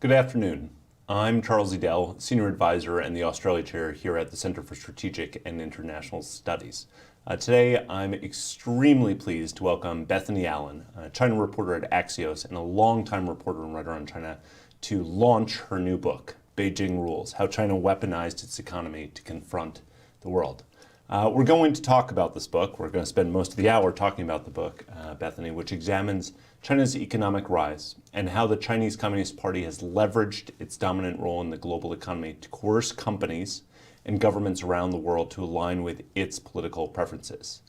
Good afternoon. I'm Charles Edel, Senior Advisor and the Australia Chair here at the Center for Strategic and International Studies. Today, I'm extremely pleased to welcome Bethany Allen, a China reporter at Axios and a longtime reporter and writer on China, to launch her new book, Beijing Rules: How China Weaponized Its Economy to Confront the World. We're going to talk about this book. We're going to spend most of the hour talking about the book, Bethany, which examines China's economic rise and how the Chinese Communist Party has leveraged its dominant role in the global economy to coerce companies and governments around the world to align with its political preferences.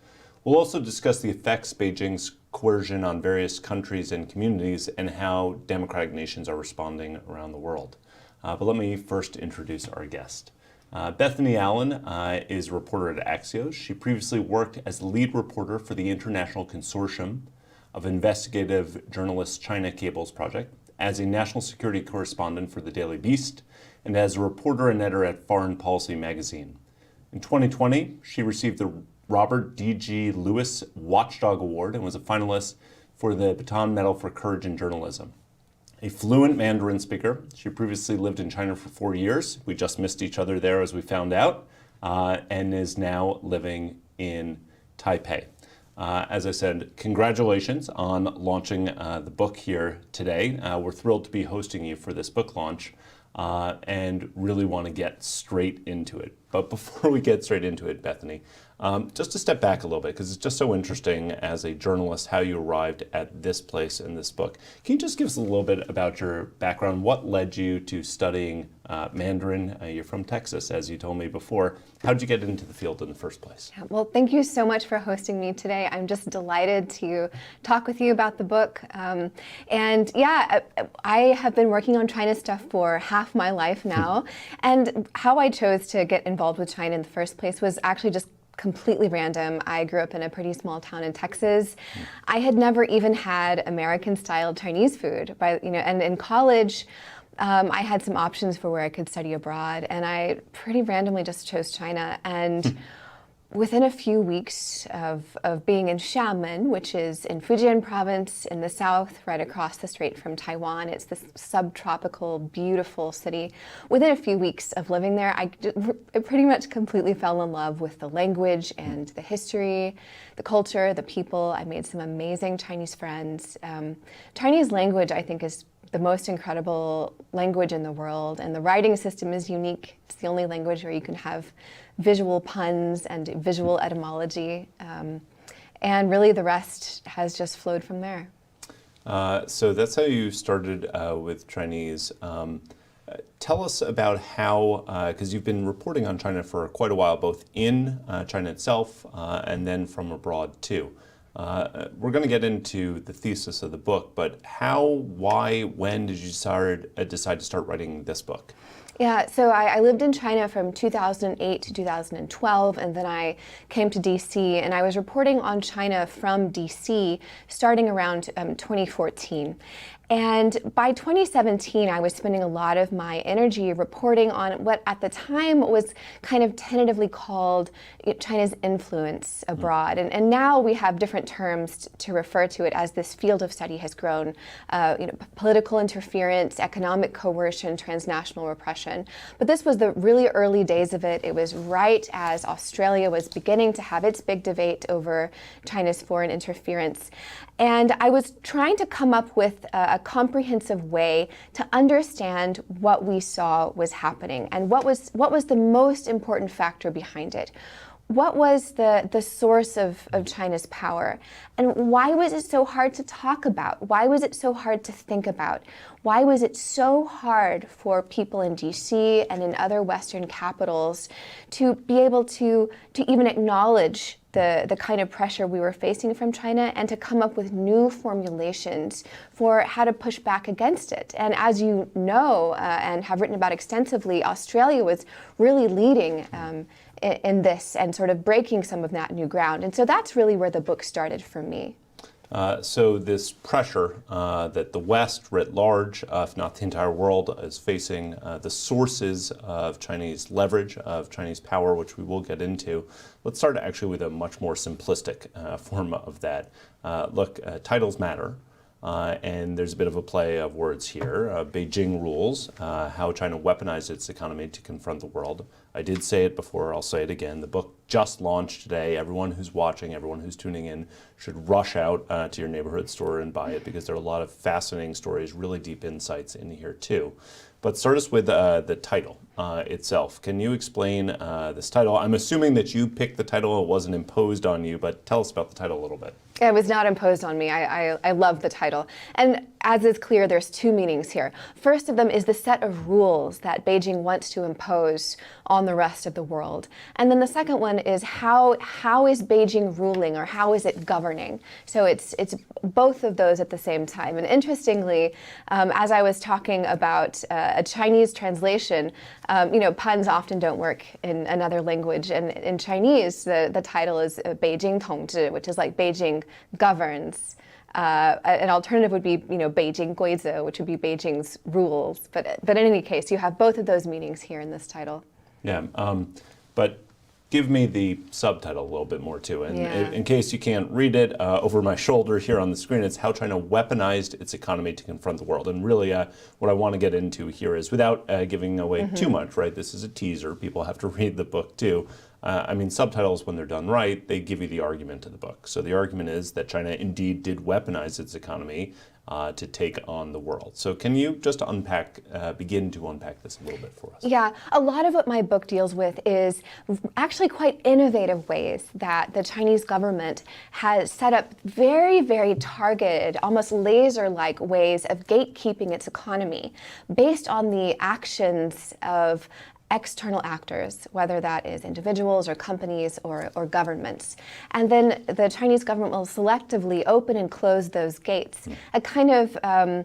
We'll also discuss the effects Beijing's coercion on various countries and communities and how democratic nations are responding around the world. But let me first introduce our guest. Bethany Allen is a reporter at Axios. She previously worked as lead reporter for the International Consortium of Investigative Journalists China Cables Project, as a national security correspondent for the Daily Beast, and as a reporter and editor at Foreign Policy magazine. In 2020, she received the Robert D.G. Lewis Watchdog Award and was a finalist for the Baton Medal for Courage in Journalism. A fluent Mandarin speaker, she previously lived in China for 4 years. We just missed each other there, as we found out, and is now living in Taipei. As I said, congratulations on launching the book here today. We're thrilled to be hosting you for this book launch and really want to get straight into it. But before we get straight into it, Bethany, just to step back a little bit, because it's just so interesting as a journalist how you arrived at this place in this book. Can you just give us a little bit about your background? What led you to studying Mandarin? You're from Texas, as you told me before. How did you get into the field in the first place? Well, thank you so much for hosting me today. I'm just delighted to talk with you about the book. And yeah, I have been working on China stuff for half my life now. And how I chose to get involved with China in the first place was actually just completely random. I grew up in a pretty small town in Texas. I had never even had American-style Chinese food, and in college, I had some options for where I could study abroad, and I pretty randomly just chose China. And within a few weeks of being in Xiamen, which is in Fujian province in the south, right across the strait from Taiwan, it's this subtropical, beautiful city. Within a few weeks of living there, I pretty much completely fell in love with the language and the history, the culture, the people. I made some amazing Chinese friends. Chinese language, I think, is the most incredible language in the world, and the writing system is unique. It's the only language where you can have visual puns and visual etymology, and really the rest has just flowed from there. So that's how you started with Chinese. Tell us about how, because you've been reporting on China for quite a while, both in China itself and then from abroad too. We're going to get into the thesis of the book, but how, why, when did you decide to start writing this book? Yeah, so I lived in China from 2008 to 2012, and then I came to DC, and I was reporting on China from DC starting around 2014. And by 2017, I was spending a lot of my energy reporting on what at the time was kind of tentatively called China's influence abroad. And now we have different terms to refer to it as this field of study has grown. Political interference, economic coercion, transnational repression. But this was the really early days of it. It was right as Australia was beginning to have its big debate over China's foreign interference. And I was trying to come up with a comprehensive way to understand what we saw was happening and what was the most important factor behind it. What was the source of China's power? And why was it so hard to talk about? Why was it so hard to think about? Why was it so hard for people in DC and in other Western capitals to be able to even acknowledge the kind of pressure we were facing from China and to come up with new formulations for how to push back against it? And as you know, and have written about extensively, Australia was really leading in this and sort of breaking some of that new ground. And so that's really where the book started for me. So this pressure that the West writ large, if not the entire world, is facing, the sources of Chinese leverage, of Chinese power, which we will get into. Let's start actually with a much more simplistic form of that. Look, titles matter. And there's a bit of a play of words here. Beijing Rules, How China Weaponized Its Economy to Confront the World. I did say it before, I'll say it again. The book just launched today. Everyone who's watching, everyone who's tuning in should rush out to your neighborhood store and buy it, because there are a lot of fascinating stories, really deep insights in here too. But start us with the title itself. Can you explain this title? I'm assuming that you picked the title, it wasn't imposed on you, but tell us about the title a little bit. It was not imposed on me. I love the title. And as is clear, there's two meanings here. First of them is the set of rules that Beijing wants to impose on the rest of the world. And then the second one is how is Beijing ruling, or how is it governing? So it's both of those at the same time. And interestingly, as I was talking about a Chinese translation, puns often don't work in another language. And in Chinese, the title is Beijing Tongzhi, which is like Beijing governs. An alternative would be, Beijing Guizhe, which would be Beijing's rules. But in any case, you have both of those meanings here in this title. Yeah, but give me the subtitle a little bit more too. And in case you can't read it, over my shoulder here on the screen, it's How China Weaponized Its Economy to Confront the World. And really what I want to get into here is, without giving away too much, right? This is a teaser. People have to read the book too. Subtitles, when they're done right, they give you the argument of the book. So the argument is that China indeed did weaponize its economy to take on the world. So can you just begin to unpack this a little bit for us? Yeah, a lot of what my book deals with is actually quite innovative ways that the Chinese government has set up very, very targeted, almost laser-like ways of gatekeeping its economy based on the actions of external actors, whether that is individuals or companies or governments. And then the Chinese government will selectively open and close those gates, a kind of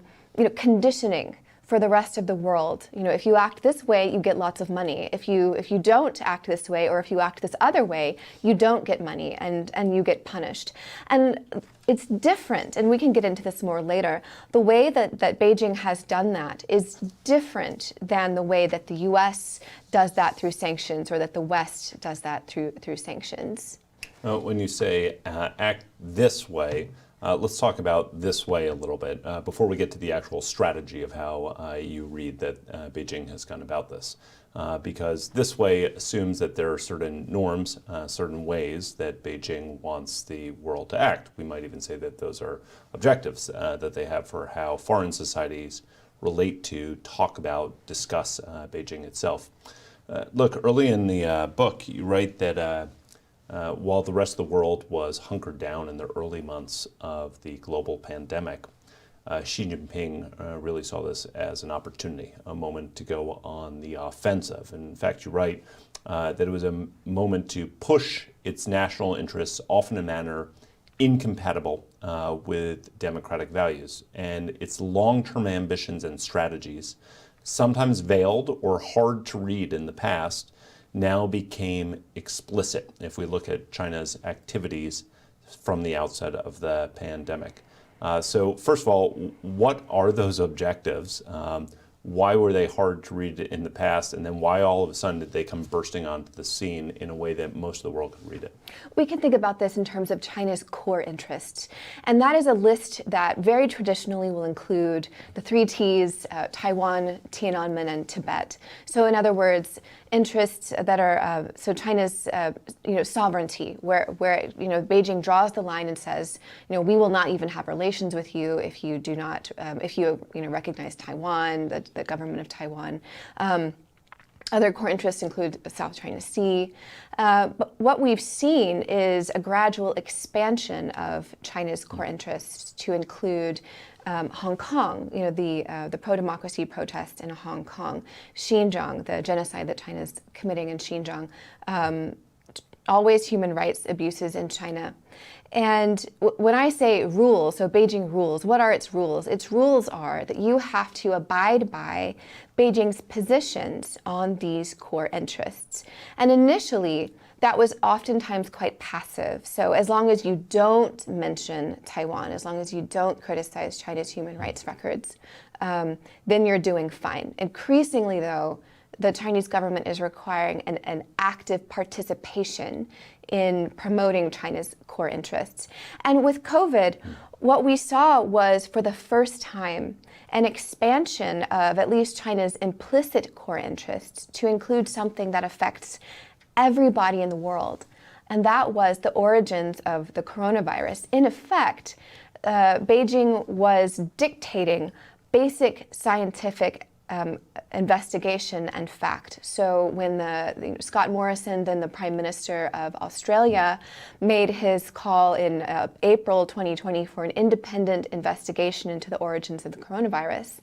conditioning for the rest of the world. If you act this way, you get lots of money. If you don't act this way, or if you act this other way, you don't get money and you get punished. And it's different, and we can get into this more later. The way that Beijing has done that is different than the way that the U.S. does that through sanctions, or that the West does that through sanctions. When you say act this way, let's talk about this way a little bit before we get to the actual strategy of how you read that Beijing has gone about this. Because this way assumes that there are certain norms, certain ways that Beijing wants the world to act. We might even say that those are objectives that they have for how foreign societies relate to, talk about, discuss Beijing itself. Look, early in the book, you write that while the rest of the world was hunkered down in the early months of the global pandemic, Xi Jinping really saw this as an opportunity, a moment to go on the offensive. And in fact, you write that it was a moment to push its national interests, often in a manner incompatible with democratic values, and its long-term ambitions and strategies, sometimes veiled or hard to read in the past, now became explicit if we look at China's activities from the outset of the pandemic. So first of all, what are those objectives? Why were they hard to read in the past? And then why all of a sudden did they come bursting onto the scene in a way that most of the world could read it? We can think about this in terms of China's core interests. And that is a list that very traditionally will include the three T's, Taiwan, Tiananmen, and Tibet. So in other words, interests that are, so China's sovereignty, where Beijing draws the line and says, we will not even have relations with you if you do not, if you recognize Taiwan, the government of Taiwan. Other core interests include the South China Sea. But what we've seen is a gradual expansion of China's core interests to include Hong Kong, the pro-democracy protests in Hong Kong, Xinjiang, the genocide that China's committing in Xinjiang, always human rights abuses in China. And when I say rules, so Beijing rules, what are its rules? Its rules are that you have to abide by Beijing's positions on these core interests. And initially, that was oftentimes quite passive. So as long as you don't mention Taiwan, as long as you don't criticize China's human rights records, then you're doing fine. Increasingly, though, the Chinese government is requiring an active participation in promoting China's core interests. And with COVID, what we saw was, for the first time, an expansion of at least China's implicit core interests to include something that affects everybody in the world. And that was the origins of the coronavirus. In effect, Beijing was dictating basic scientific investigation and fact. So when Scott Morrison, then the Prime Minister of Australia, made his call in April 2020 for an independent investigation into the origins of the coronavirus,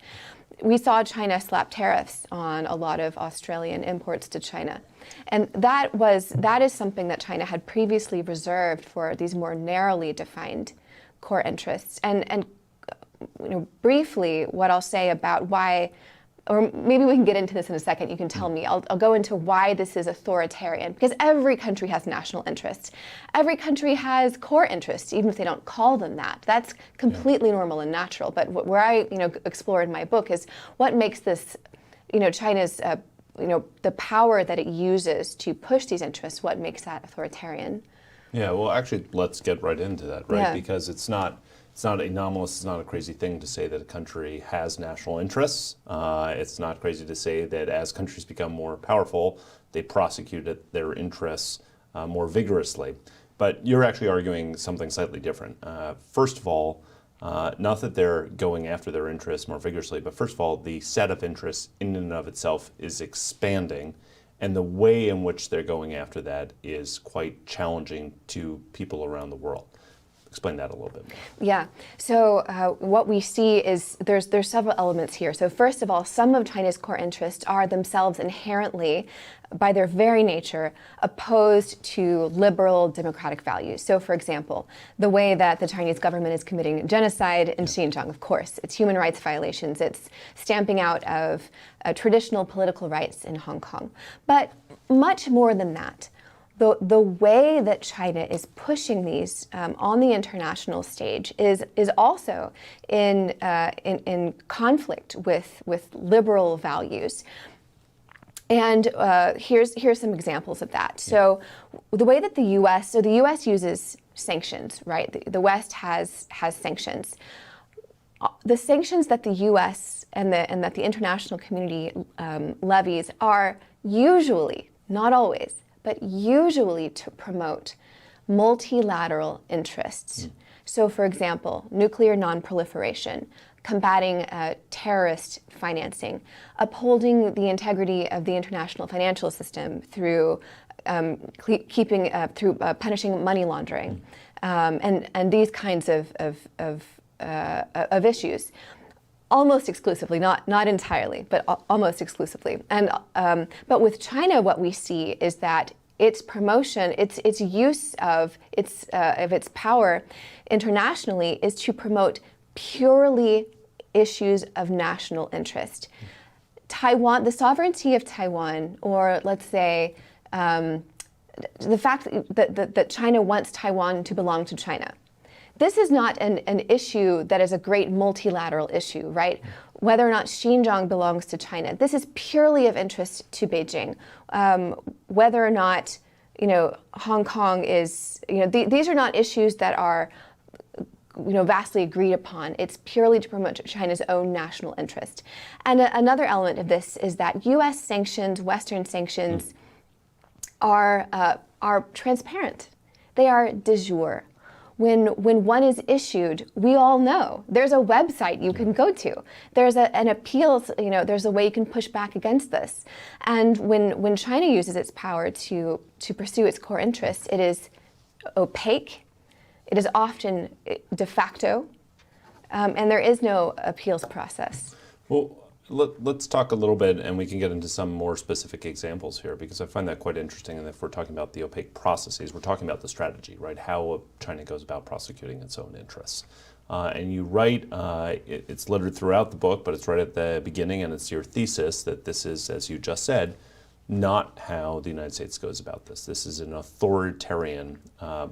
we saw China slap tariffs on a lot of Australian imports to China. And that is something that China had previously reserved for these more narrowly defined core interests. And briefly, what I'll say about why, or maybe we can get into this in a second, you can tell me, I'll go into why this is authoritarian, because every country has national interests. Every country has core interests, even if they don't call them that. That's completely normal and natural. But where I explore in my book is what makes this, China's, the power that it uses to push these interests, what makes that authoritarian. Yeah, well, actually, let's get right into that, right? Yeah. Because it's not anomalous, it's not a crazy thing to say that a country has national interests. It's not crazy to say that as countries become more powerful, they prosecute their interests more vigorously. But you're actually arguing something slightly different. First of all, not that they're going after their interests more vigorously, but first of all, the set of interests in and of itself is expanding, and the way in which they're going after that is quite challenging to people around the world. Explain that a little bit more. Yeah. So what we see is there's several elements here. So first of all, some of China's core interests are themselves inherently, by their very nature, opposed to liberal democratic values. So for example, the way that the Chinese government is committing genocide in Xinjiang, of course, it's human rights violations, it's stamping out of traditional political rights in Hong Kong. But much more than that, the way that China is pushing these on the international stage is also in conflict with liberal values. And here's some examples of that. So the way that the U.S. uses sanctions, right? The West has sanctions. The sanctions that the U.S. and that the international community levies are usually, not always, but usually to promote multilateral interests. So for example, nuclear non-proliferation, combating terrorist financing, upholding the integrity of the international financial system through punishing money laundering, and these kinds of issues. Almost exclusively, not entirely, but almost exclusively. And but with China, what we see is that its promotion, its use of its power internationally is to promote purely issues of national interest. Taiwan, the sovereignty of Taiwan, or let's say the fact that China wants Taiwan to belong to China. This is not an issue that is a great multilateral issue, right? Whether or not Xinjiang belongs to China, this is purely of interest to Beijing. Whether or not, Hong Kong is, these are not issues that are, vastly agreed upon. It's purely to promote China's own national interest. And another element of this is that U.S. sanctions, Western sanctions, are transparent. They are de jure. When one is issued, we all know there's a website you can go to. There's an appeals, there's a way you can push back against this. And when China uses its power to pursue its core interests, it is opaque. It is often de facto, and there is no appeals process. Well, let's talk a little bit, and we can get into some more specific examples here, because I find that quite interesting. And if we're talking about the opaque processes, we're talking about the strategy, right? How China goes about prosecuting its own interests. And you write, it's littered throughout the book, but it's right at the beginning, and it's your thesis that this is, as you just said, not how the United States goes about this. This is an authoritarian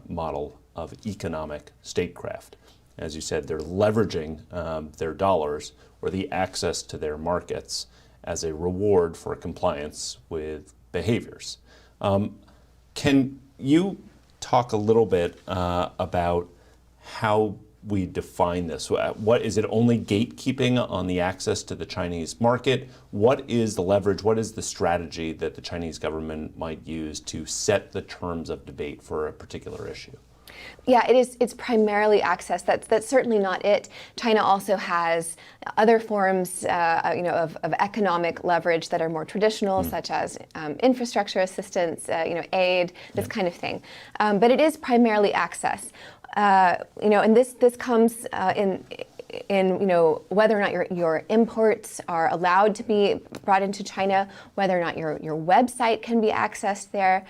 model of economic statecraft. As you said, they're leveraging their dollars or the access to their markets as a reward for compliance with behaviors. Can you talk a little bit about how we define this? What is it? Only gatekeeping on the access to the Chinese market? What is the leverage? What is the strategy that the Chinese government might use to set the terms of debate for a particular issue? Yeah, it is. It's primarily access. That's certainly not it. China also has other forms, of economic leverage that are more traditional, such as infrastructure assistance, aid, this kind of thing. But it is primarily access. And this comes in whether or not your imports are allowed to be brought into China, whether or not your website can be accessed there,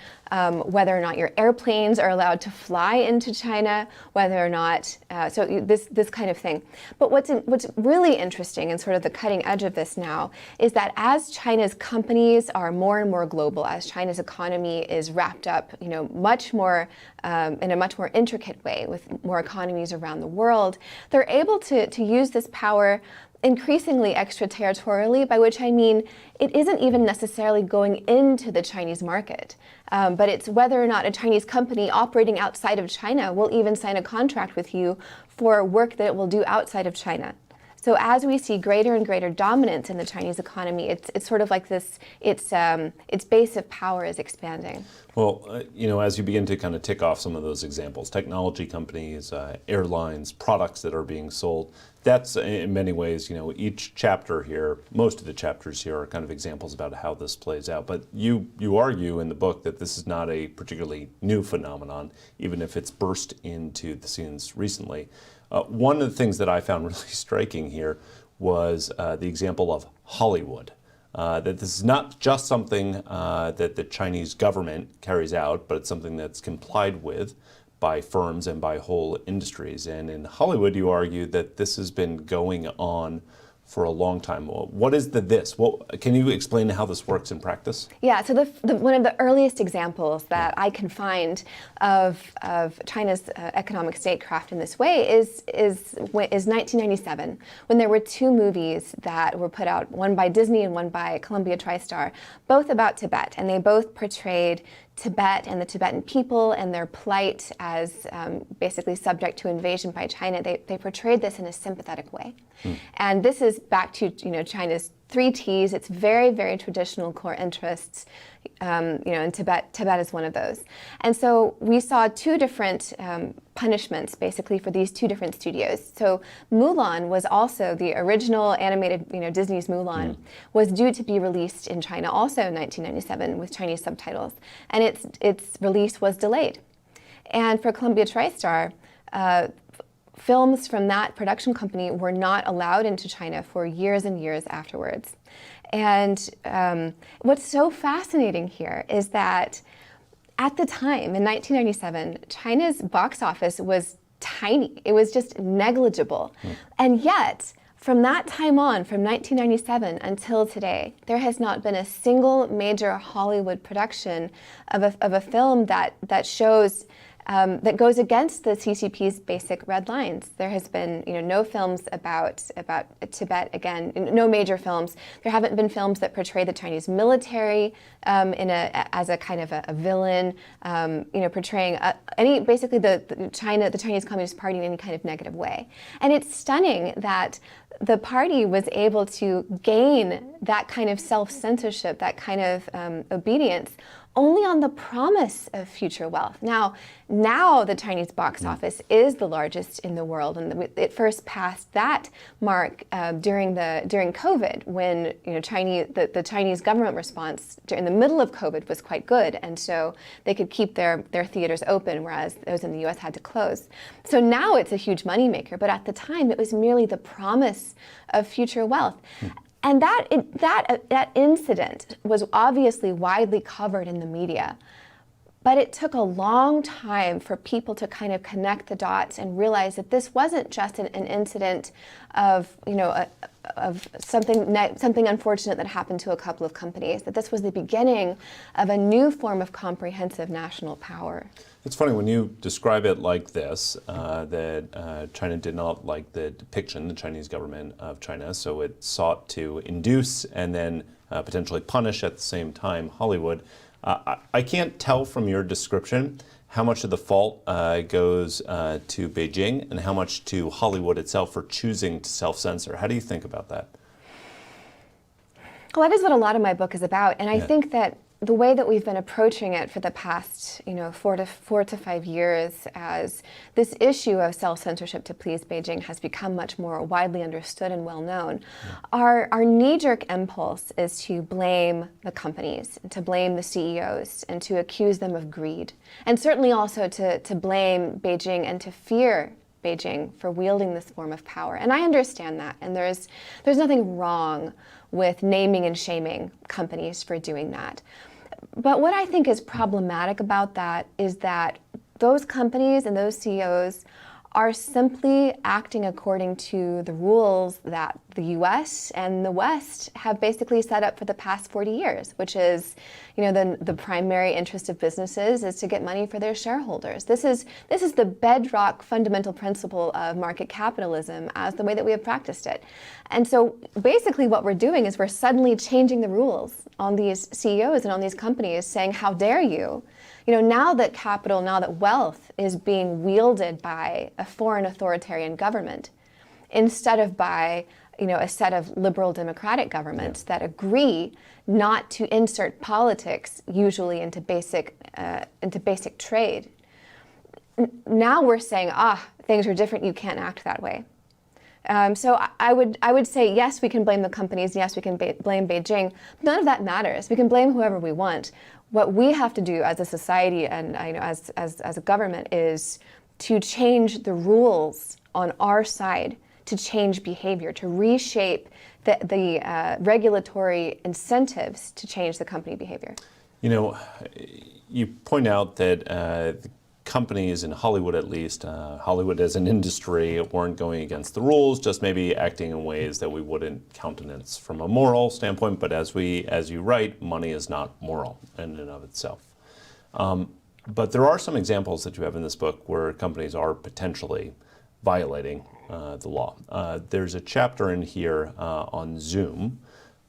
whether or not your airplanes are allowed to fly into China, whether or not this kind of thing. But what's really interesting and sort of the cutting edge of this now is that as China's companies are more and more global, as China's economy is wrapped up, much more in a much more intricate way with more economies around the world, they're able to use this power increasingly extraterritorially, by which I mean it isn't even necessarily going into the Chinese market, but it's whether or not a Chinese company operating outside of China will even sign a contract with you for work that it will do outside of China. So as we see greater and greater dominance in the Chinese economy, it's sort of like this, its base of power is expanding. Well, as you begin to kind of tick off some of those examples, technology companies, airlines, products that are being sold, that's in many ways, each chapter here, most of the chapters here are kind of examples about how this plays out. But you argue in the book that this is not a particularly new phenomenon, even if it's burst into the scenes recently. One of the things that I found really striking here was the example of Hollywood. That this is not just something that the Chinese government carries out, but it's something that's complied with by firms and by whole industries. And in Hollywood, you argue that this has been going on for a long time. Well, what is this? Can you explain how this works in practice? Yeah, so one of the earliest examples that I can find of China's economic statecraft in this way is 1997, when there were two movies that were put out, one by Disney and one by Columbia TriStar, both about Tibet, and they both portrayed Tibet and the Tibetan people and their plight as basically subject to invasion by China. They portrayed this in a sympathetic way. And this is back to China's three T's. It's very, very traditional core interests. And Tibet is one of those. And so we saw two different punishments basically for these two different studios. So Mulan was also the original animated, Disney's Mulan was due to be released in China also in 1997 with Chinese subtitles, and its release was delayed. And for Columbia TriStar, films from that production company were not allowed into China for years and years afterwards. And what's so fascinating here is that at the time, in 1997, China's box office was tiny. It was just negligible. And yet, from that time on, from 1997 until today, there has not been a single major Hollywood production of a film that shows that goes against the CCP's basic red lines. There has been, no films about Tibet. Again, no major films. There haven't been films that portray the Chinese military as a kind of a villain. Portraying basically the Chinese Communist Party in any kind of negative way. And it's stunning that the party was able to gain that kind of self-censorship, that kind of obedience, only on the promise of future wealth. Now the Chinese box office is the largest in the world, and it first passed that mark during COVID, when the Chinese government response during the middle of COVID was quite good, and so they could keep their theaters open, whereas those in the U.S. had to close. So now it's a huge moneymaker, but at the time it was merely the promise of future wealth. And that incident was obviously widely covered in the media. But it took a long time for people to kind of connect the dots and realize that this wasn't just an incident of, of something unfortunate that happened to a couple of companies, that this was the beginning of a new form of comprehensive national power. It's funny when you describe it like this, that China did not like the depiction, the Chinese government of China, so it sought to induce and then potentially punish at the same time Hollywood. I can't tell from your description how much of the fault goes to Beijing and how much to Hollywood itself for choosing to self-censor. How do you think about that? Well, that is what a lot of my book is about, and I think that the way that we've been approaching it for the past, 4 to 5 years, as this issue of self-censorship to please Beijing has become much more widely understood and well known. Our knee-jerk impulse is to blame the companies, to blame the CEOs, and to accuse them of greed, and certainly also to blame Beijing and to fear Beijing for wielding this form of power. And I understand that, and there's nothing wrong with naming and shaming companies for doing that. But what I think is problematic about that is that those companies and those CEOs are simply acting according to the rules that the U.S. and the West have basically set up for the past 40 years, which is, the primary interest of businesses is to get money for their shareholders. This is the bedrock fundamental principle of market capitalism as the way that we have practiced it. And so basically what we're doing is we're suddenly changing the rules on these CEOs and on these companies, saying, how dare you? Now that capital, now that wealth is being wielded by a foreign authoritarian government, instead of by, a set of liberal democratic governments that agree not to insert politics, usually into basic trade. Now we're saying, things are different. You can't act that way. So I would say, yes, we can blame the companies. Yes, we can blame Beijing. None of that matters. We can blame whoever we want. What we have to do as a society and as a government is to change the rules on our side, to change behavior, to reshape the regulatory incentives to change the company behavior. You point out that the companies in Hollywood, at least, Hollywood as an industry, weren't going against the rules, just maybe acting in ways that we wouldn't countenance from a moral standpoint. But as you write, money is not moral in and of itself. But there are some examples that you have in this book where companies are potentially violating the law. There's a chapter in here on Zoom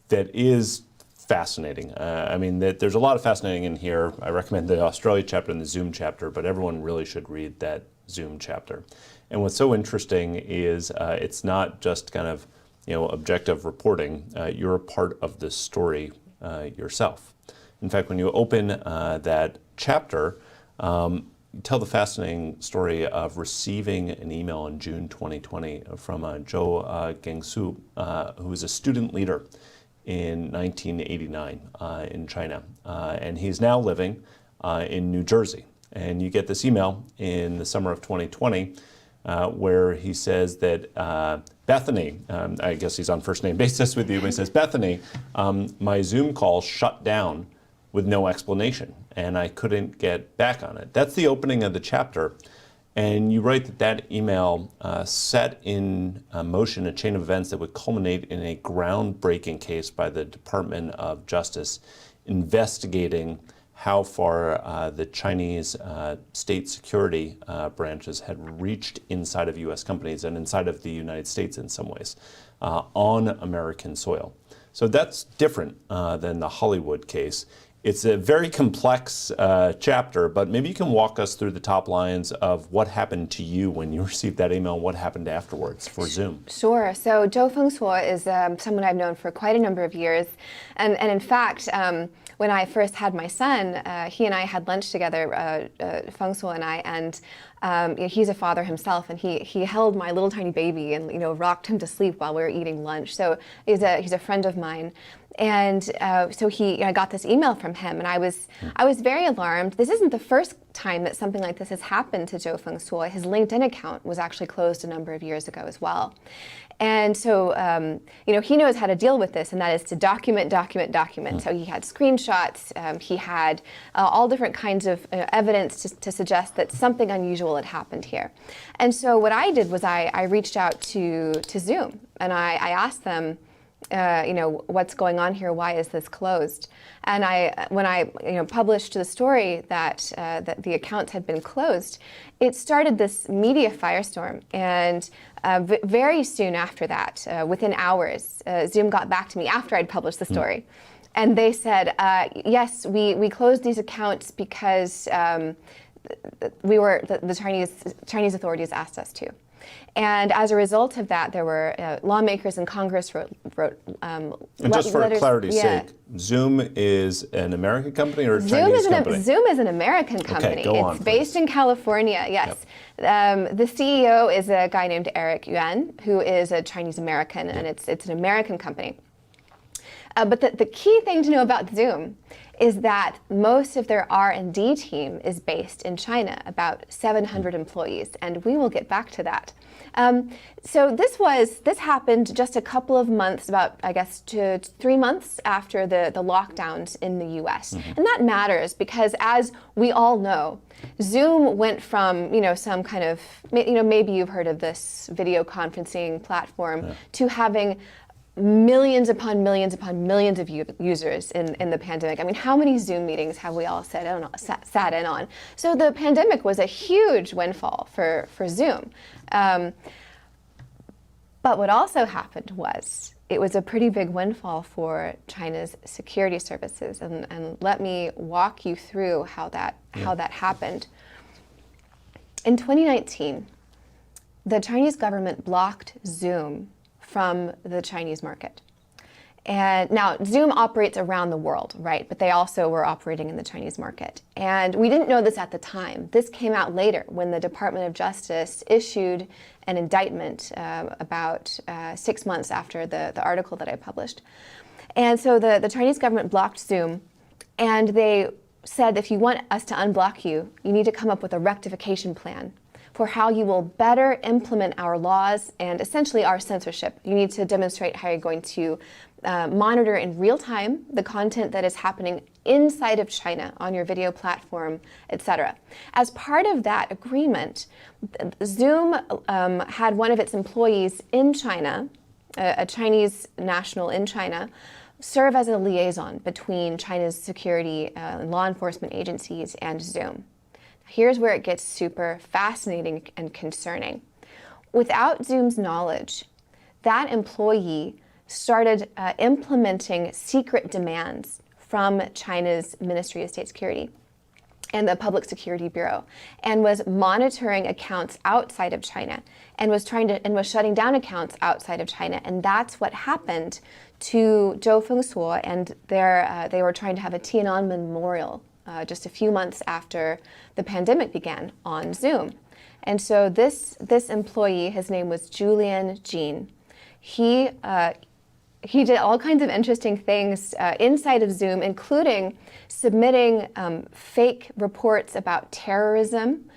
that is fascinating. There's a lot of fascinating in here. I recommend the Australia chapter and the Zoom chapter, but everyone really should read that Zoom chapter. And what's so interesting is it's not just kind of, objective reporting. You're a part of this story yourself. In fact, when you open that chapter, you tell the fascinating story of receiving an email in June 2020 from Zhou Gengsu, who is a student leader in 1989 in China. And he's now living in New Jersey. And you get this email in the summer of 2020 where he says that Bethany, I guess he's on first name basis with you, but he says, Bethany, my Zoom call shut down with no explanation and I couldn't get back on it. That's the opening of the chapter. And you write that email set in motion a chain of events that would culminate in a groundbreaking case by the Department of Justice investigating how far the Chinese state security branches had reached inside of U.S. companies and inside of the United States in some ways on American soil. So that's different than the Hollywood case. It's a very complex chapter, but maybe you can walk us through the top lines of what happened to you when you received that email and what happened afterwards for Zoom. Sure. So Zhou Fengsuo is someone I've known for quite a number of years. And in fact, when I first had my son, he and I had lunch together, Fengsuo and I, and he's a father himself, and he held my little tiny baby and rocked him to sleep while we were eating lunch. So he's a friend of mine. And so I got this email from him, and I was very alarmed. This isn't the first time that something like this has happened to Zhou Fengsuo. His LinkedIn account was actually closed a number of years ago as well. And so, he knows how to deal with this, and that is to document. So he had screenshots, he had all different kinds of evidence to suggest that something unusual had happened here. And so what I did was I reached out to Zoom, and I asked them, what's going on here? Why is this closed? And when I published the story that the accounts had been closed, it started this media firestorm. And very soon after that, within hours, Zoom got back to me after I'd published the story. And they said, yes, we closed these accounts because the Chinese authorities asked us to. And as a result of that, there were lawmakers in Congress wrote and just for clarity's sake, Zoom is an American company or a Chinese company? Zoom is an American company. Okay, go on, it's based in California, yes. Yep. The CEO is a guy named Eric Yuan, who is a Chinese American, and it's an American company. But the key thing to know about Zoom is that most of their R&D team is based in China, about 700 employees, and we will get back to that. So this happened just a couple of months, about, I guess, 3 months after the lockdowns in the US. And that matters because, as we all know, Zoom went from, some kind of, maybe you've heard of this video conferencing platform, to having millions upon millions upon millions of users in the pandemic. I mean, how many Zoom meetings have we all sat in on? So the pandemic was a huge windfall for Zoom. But what also happened was it was a pretty big windfall for China's security services. And let me walk you through how that happened. In 2019, the Chinese government blocked Zoom from the Chinese market. And now Zoom operates around the world, right? But they also were operating in the Chinese market. And we didn't know this at the time. This came out later when the Department of Justice issued an indictment about 6 months after the article that I published. And so the Chinese government blocked Zoom, and they said, if you want us to unblock you, you need to come up with a rectification plan for how you will better implement our laws and essentially our censorship. You need to demonstrate how you're going to monitor in real time the content that is happening inside of China on your video platform, etc. As part of that agreement, Zoom had one of its employees in China, a Chinese national in China, serve as a liaison between China's security and law enforcement agencies and Zoom. Here's where it gets super fascinating and concerning. Without Zoom's knowledge, that employee started implementing secret demands from China's Ministry of State Security and the Public Security Bureau, and was monitoring accounts outside of China, and was shutting down accounts outside of China. And that's what happened to Zhou Fengsuo, and they were trying to have a Tiananmen memorial just a few months after the pandemic began on Zoom. And so this employee, his name was Julian Jean, he did all kinds of interesting things inside of Zoom, including submitting fake reports about terrorism,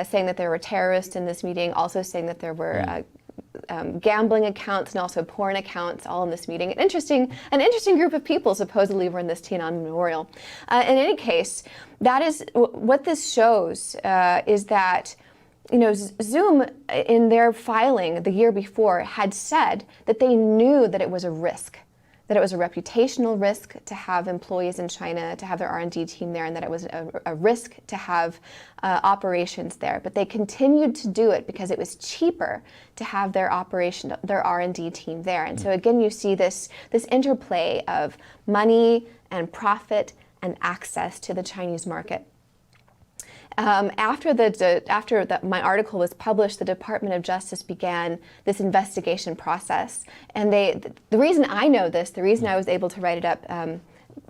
saying that there were terrorists in this meeting, also saying that there were gambling accounts and also porn accounts all in this meeting. An interesting group of people supposedly were in this Tiananmen memorial. In any case, that is what this shows is that Zoom in their filing the year before had said that they knew that it was a risk, that it was a reputational risk to have employees in China, to have their R&D team there, and that it was a risk to have operations there. But they continued to do it because it was cheaper to have their R&D team there. And so again, you see this interplay of money and profit and access to the Chinese market. After my article was published, the Department of Justice began this investigation process. And the reason I know this, the reason I was able to write it up,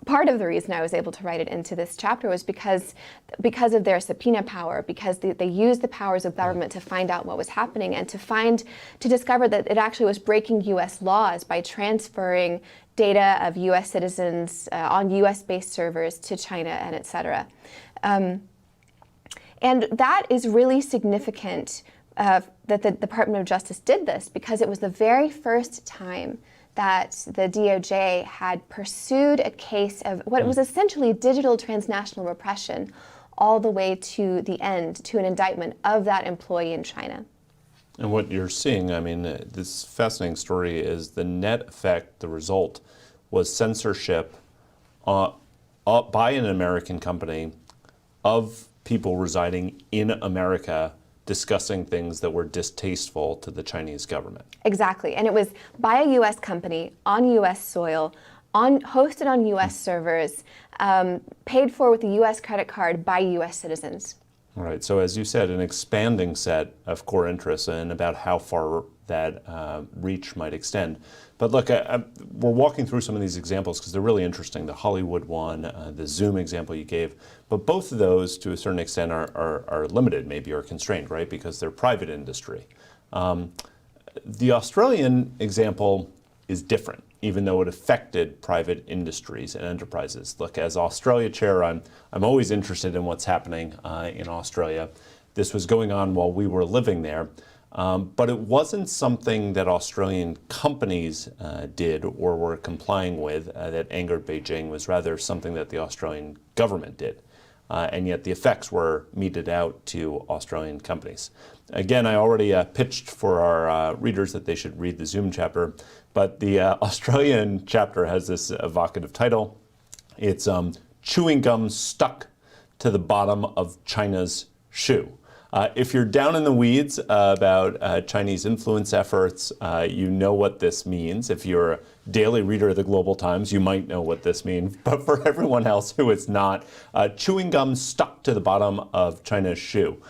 part of the reason I was able to write it into this chapter was because of their subpoena power, because they used the powers of government to find out what was happening and to discover that it actually was breaking U.S. laws by transferring data of U.S. citizens on U.S.-based servers to China and et cetera. And that is really significant that the Department of Justice did this because it was the very first time that the DOJ had pursued a case of what was essentially digital transnational repression all the way to the end, to an indictment of that employee in China. And what you're seeing, I mean, this fascinating story is the net effect, the result, was censorship by an American company of people residing in America discussing things that were distasteful to the Chinese government. Exactly. And it was by a U.S. company on U.S. soil, hosted on U.S. servers, paid for with a U.S. credit card by U.S. citizens. All right. So as you said, an expanding set of core interests and about how far that reach might extend. But look, we're walking through some of these examples because they're really interesting. The Hollywood one, the Zoom example you gave. But both of those, to a certain extent, are limited, maybe, or constrained, right? Because they're private industry. The Australian example is different, even though it affected private industries and enterprises. Look, as Australia Chair, I'm always interested in what's happening in Australia. This was going on while we were living there. But it wasn't something that Australian companies did or were complying with that angered Beijing. It was rather something that the Australian government did. And yet the effects were meted out to Australian companies. Again, I already pitched for our readers that they should read the Zoom chapter, but the Australian chapter has this evocative title. It's Chewing Gum Stuck to the Bottom of China's Shoe. If you're down in the weeds about Chinese influence efforts, you know what this means. If you're a daily reader of the Global Times, you might know what this means. But for everyone else who is not, chewing gum stuck to the bottom of China's shoe.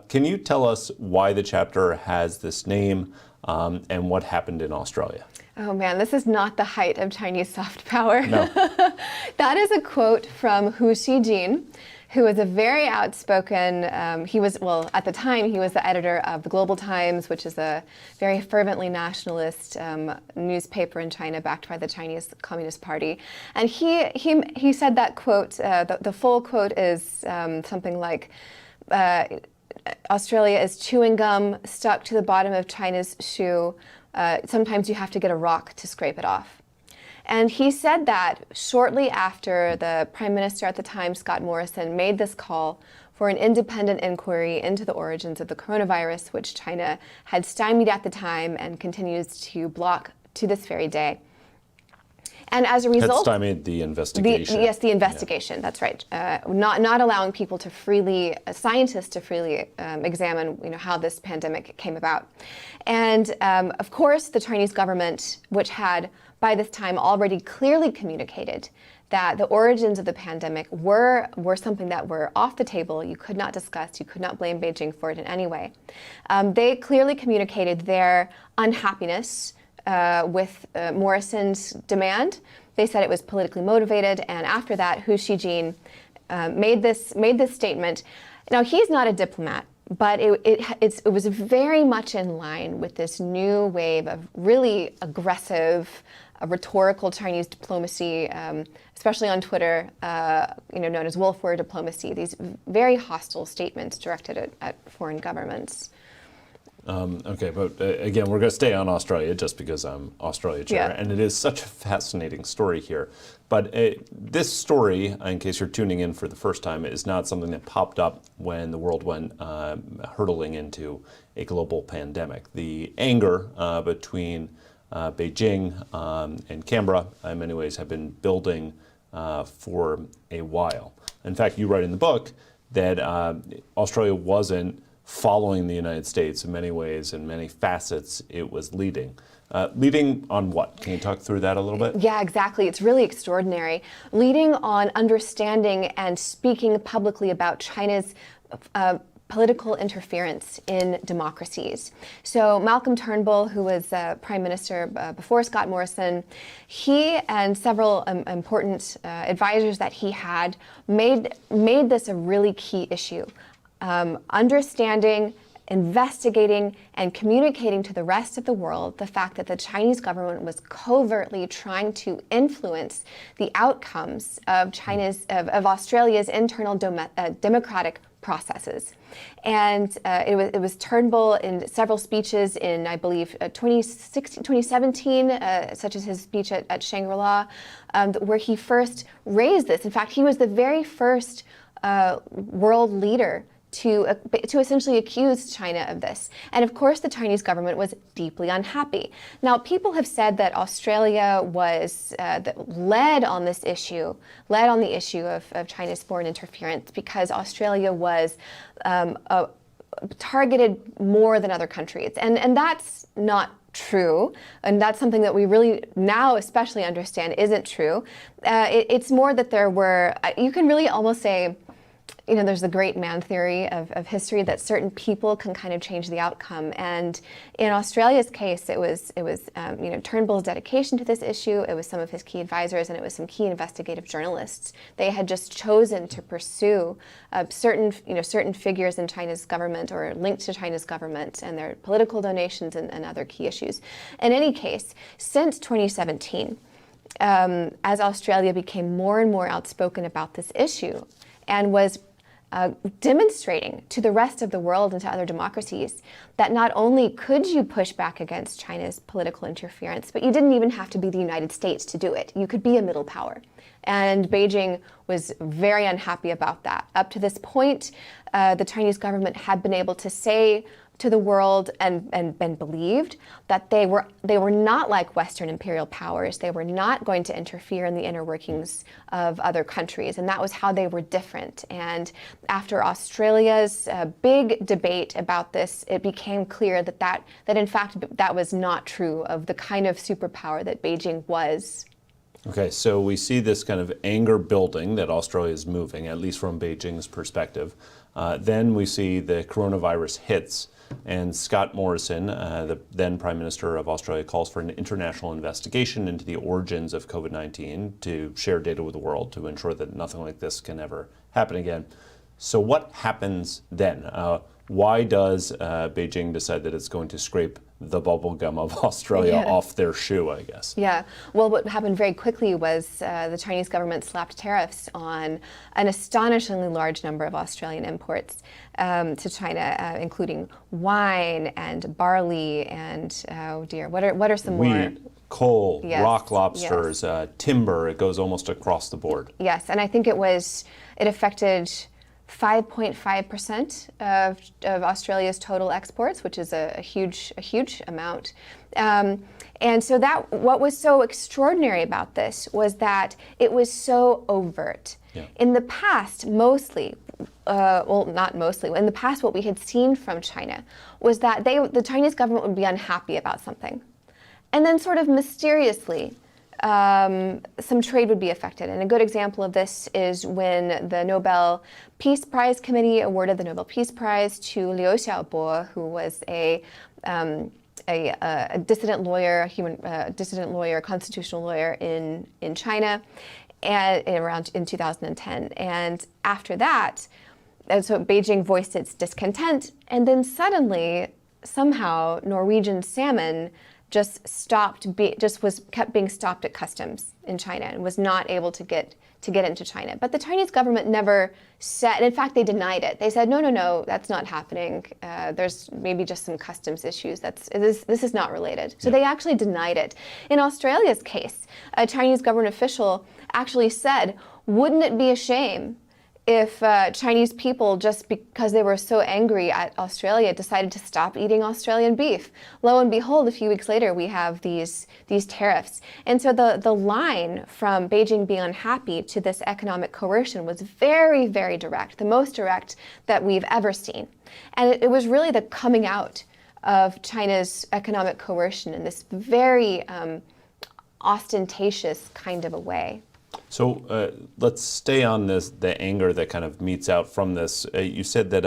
Can you tell us why the chapter has this name and what happened in Australia? Oh man, this is not the height of Chinese soft power. No. That is a quote from Hu Xijin, who was a very outspoken, he was, well, at the time, he was the editor of the Global Times, which is a very fervently nationalist newspaper in China backed by the Chinese Communist Party. And he said that quote, the full quote is something like, Australia is chewing gum stuck to the bottom of China's shoe. Sometimes you have to get a rock to scrape it off. And he said that shortly after the Prime Minister at the time, Scott Morrison, made this call for an independent inquiry into the origins of the coronavirus, which China had stymied at the time and continues to block to this very day. And as a result, had stymied the investigation. Yes, the investigation. Yeah. That's right. Not allowing people to freely, scientists to freely examine, how this pandemic came about. And of course, the Chinese government, which had by this time already clearly communicated that the origins of the pandemic were something that were off the table. You could not discuss. You could not blame Beijing for it in any way. They clearly communicated their unhappiness with Morrison's demand. They said it was politically motivated, and after that, Hu Xijin made this statement. Now, he's not a diplomat, but it was very much in line with this new wave of really aggressive, rhetorical Chinese diplomacy, especially on Twitter, known as wolf war diplomacy. These very hostile statements directed at foreign governments. Okay, but again, we're going to stay on Australia just because I'm Australia Chair, and it is such a fascinating story here. But this story, in case you're tuning in for the first time, is not something that popped up when the world went hurtling into a global pandemic. The anger between Beijing and Canberra, in many ways, have been building for a while. In fact, you write in the book that Australia wasn't following the United States in many ways, in many facets. It was leading. Leading on what? Can you talk through that a little bit? Yeah, exactly. It's really extraordinary. Leading on understanding and speaking publicly about China's political interference in democracies. So Malcolm Turnbull, who was Prime Minister before Scott Morrison, he and several important advisors that he had made this a really key issue. Understanding, investigating, and communicating to the rest of the world the fact that the Chinese government was covertly trying to influence the outcomes of Australia's internal democratic processes. And it was Turnbull in several speeches in, I believe, 2017, such as his speech at Shangri-La, where he first raised this. In fact, he was the very first world leader to essentially accuse China of this. And of course, the Chinese government was deeply unhappy. Now, people have said that Australia was led on the issue of China's foreign interference because Australia was targeted more than other countries. And that's not true. And that's something that we really now especially understand isn't true. It's more that there were, you can really almost say, there's the great man theory of history that certain people can kind of change the outcome. And in Australia's case, it was Turnbull's dedication to this issue. It was some of his key advisors, and it was some key investigative journalists. They had just chosen to pursue certain figures in China's government or linked to China's government and their political donations and other key issues. In any case, since 2017, as Australia became more and more outspoken about this issue and was demonstrating to the rest of the world and to other democracies that not only could you push back against China's political interference, but you didn't even have to be the United States to do it. You could be a middle power. And Beijing was very unhappy about that. Up to this point, the Chinese government had been able to say to the world and believed that they were not like Western imperial powers. They were not going to interfere in the inner workings of other countries, and that was how they were different. And after Australia's big debate about this, it became clear that in fact that was not true of the kind of superpower that Beijing was. Okay, so we see this kind of anger building that Australia is moving, at least from Beijing's perspective. Then we see the coronavirus hits, and Scott Morrison, the then Prime Minister of Australia, calls for an international investigation into the origins of COVID-19 to share data with the world to ensure that nothing like this can ever happen again. So what happens then? Why does Beijing decide that it's going to scrape the bubble gum of Australia off their shoe, I guess? Yeah. Well, what happened very quickly was the Chinese government slapped tariffs on an astonishingly large number of Australian imports to China, including wine and barley and, what are some more? Wheat, coal, rock lobsters, timber. It goes almost across the board. Yes, and I think it affected 5.5% of Australia's total exports, which is a huge amount. And so what was so extraordinary about this was that it was so overt. Yeah. In the past, mostly, not mostly, in the past what we had seen from China was that the Chinese government would be unhappy about something. And then sort of mysteriously, some trade would be affected. And a good example of this is when the Nobel Peace Prize Committee awarded the Nobel Peace Prize to Liu Xiaobo, who was a dissident lawyer, constitutional lawyer in China, and in 2010. And after that, so Beijing voiced its discontent, and then suddenly, somehow, Norwegian salmon kept being stopped at customs in China and was not able to get into China. But the Chinese government never said, and in fact they denied it. They said, no, that's not happening. There's maybe just some customs issues. This is not related. So they actually denied it. In Australia's case, a Chinese government official actually said, wouldn't it be a shame if Chinese people, just because they were so angry at Australia, decided to stop eating Australian beef? Lo and behold, a few weeks later, we have these tariffs. And so the line from Beijing being unhappy to this economic coercion was very, very direct, the most direct that we've ever seen. And it was really the coming out of China's economic coercion in this very ostentatious kind of a way. So let's stay on the anger that kind of meets out from this. You said that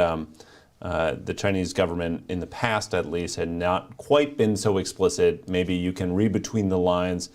the Chinese government, in the past at least, had not quite been so explicit. Maybe you can read between the lines.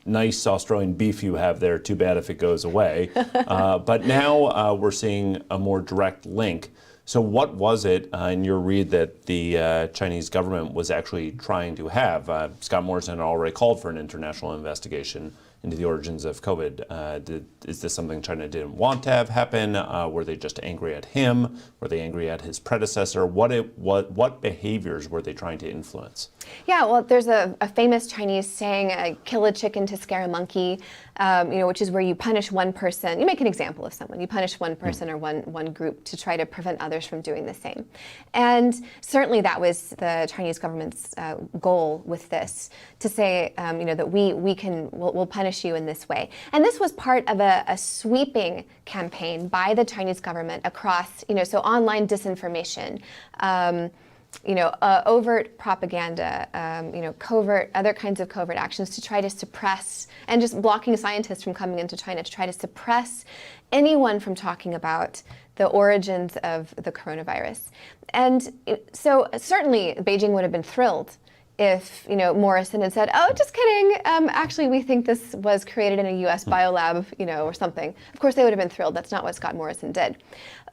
Nice Australian beef you have there, too bad if it goes away. But now we're seeing a more direct link. So what was it in your read that the Chinese government was actually trying to have? Scott Morrison already called for an international investigation into the origins of COVID. Is this something China didn't want to have happen? Were they just angry at him? Were they angry at his predecessor? What behaviors were they trying to influence? Yeah, well, there's a famous Chinese saying, kill a chicken to scare a monkey, which is where you punish one person. You make an example of someone. You punish one person or one group to try to prevent others from doing the same. And certainly that was the Chinese government's goal with this, to say, that we'll punish you in this way. And this was part of a sweeping campaign by the Chinese government across, so online disinformation, overt propaganda, other kinds of covert actions to try to suppress, and just blocking scientists from coming into China to try to suppress anyone from talking about the origins of the coronavirus. And so certainly Beijing would have been thrilled if Morrison had said, "Oh, just kidding. Actually, we think this was created in a U.S. biolab, or something." Of course, they would have been thrilled. That's not what Scott Morrison did.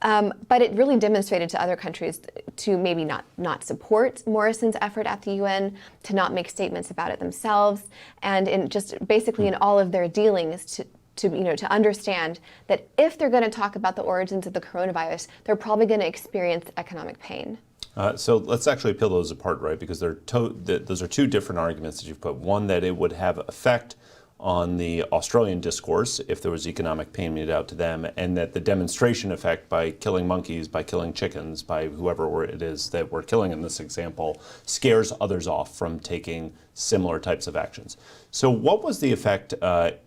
But it really demonstrated to other countries to maybe not support Morrison's effort at the UN, to not make statements about it themselves, and in just basically in all of their dealings to understand that if they're going to talk about the origins of the coronavirus, they're probably going to experience economic pain. So let's actually peel those apart, right? Because those are two different arguments that you've put. One, that it would have effect on the Australian discourse if there was economic pain meted out to them, and that the demonstration effect by killing monkeys, by killing chickens, by whoever it is that we're killing in this example, scares others off from taking similar types of actions. So what was the effect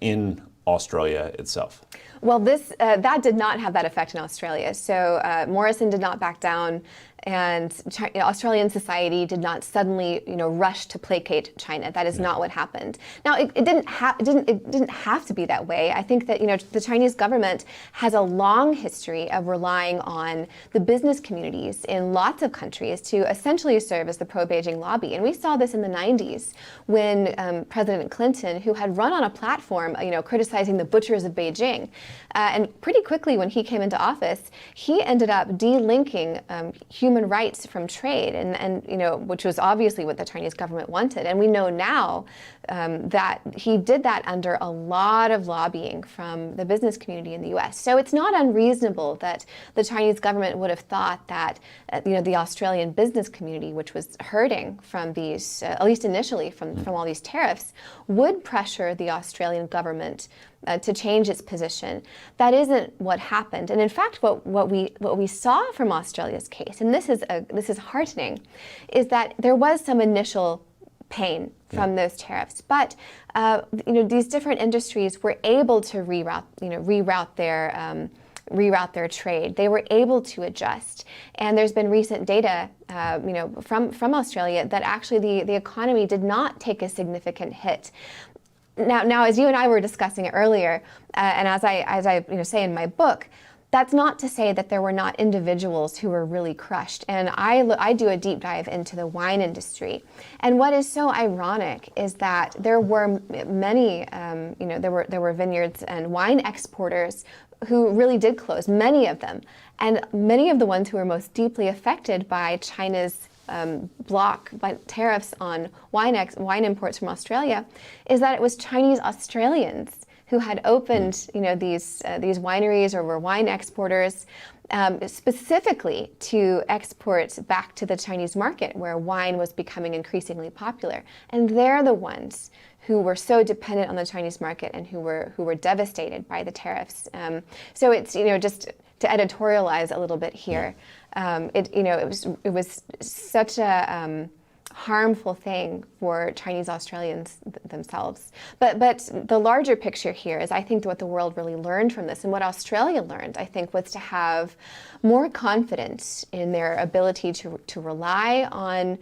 in Australia itself? Well, that did not have that effect in Australia. So Morrison did not back down, and Australian society did not suddenly, rush to placate China. That is not what happened. Now, it didn't have to be that way. I think that the Chinese government has a long history of relying on the business communities in lots of countries to essentially serve as the pro-Beijing lobby. And we saw this in the 90s when President Clinton, who had run on a platform, criticizing the butchers of Beijing, and pretty quickly when he came into office, he ended up delinking human rights from trade, and which was obviously what the Chinese government wanted. And we know now that he did that under a lot of lobbying from the business community in the U.S. So it's not unreasonable that the Chinese government would have thought that the Australian business community, which was hurting from these, at least initially from all these tariffs, would pressure the Australian government to change its position. That isn't what happened. And in fact, what we saw from Australia's case, and this is heartening, is that there was some initial pain from those tariffs, but these different industries were able to reroute their trade. They were able to adjust, and there's been recent data, from Australia that actually the economy did not take a significant hit. Now, as you and I were discussing it earlier, and as I say in my book, that's not to say that there were not individuals who were really crushed. And I do a deep dive into the wine industry. And what is so ironic is that there were many, there were vineyards and wine exporters who really did close, many of them. And many of the ones who were most deeply affected by China's block by tariffs on wine imports from Australia, is that it was Chinese Australians who had opened, these wineries or were wine exporters, specifically to export back to the Chinese market, where wine was becoming increasingly popular. And they're the ones who were so dependent on the Chinese market and who were devastated by the tariffs. So it's just to editorialize a little bit here. It was such a harmful thing for Chinese Australians themselves. But the larger picture here is, I think, what the world really learned from this, and what Australia learned, I think, was to have more confidence in their ability to rely on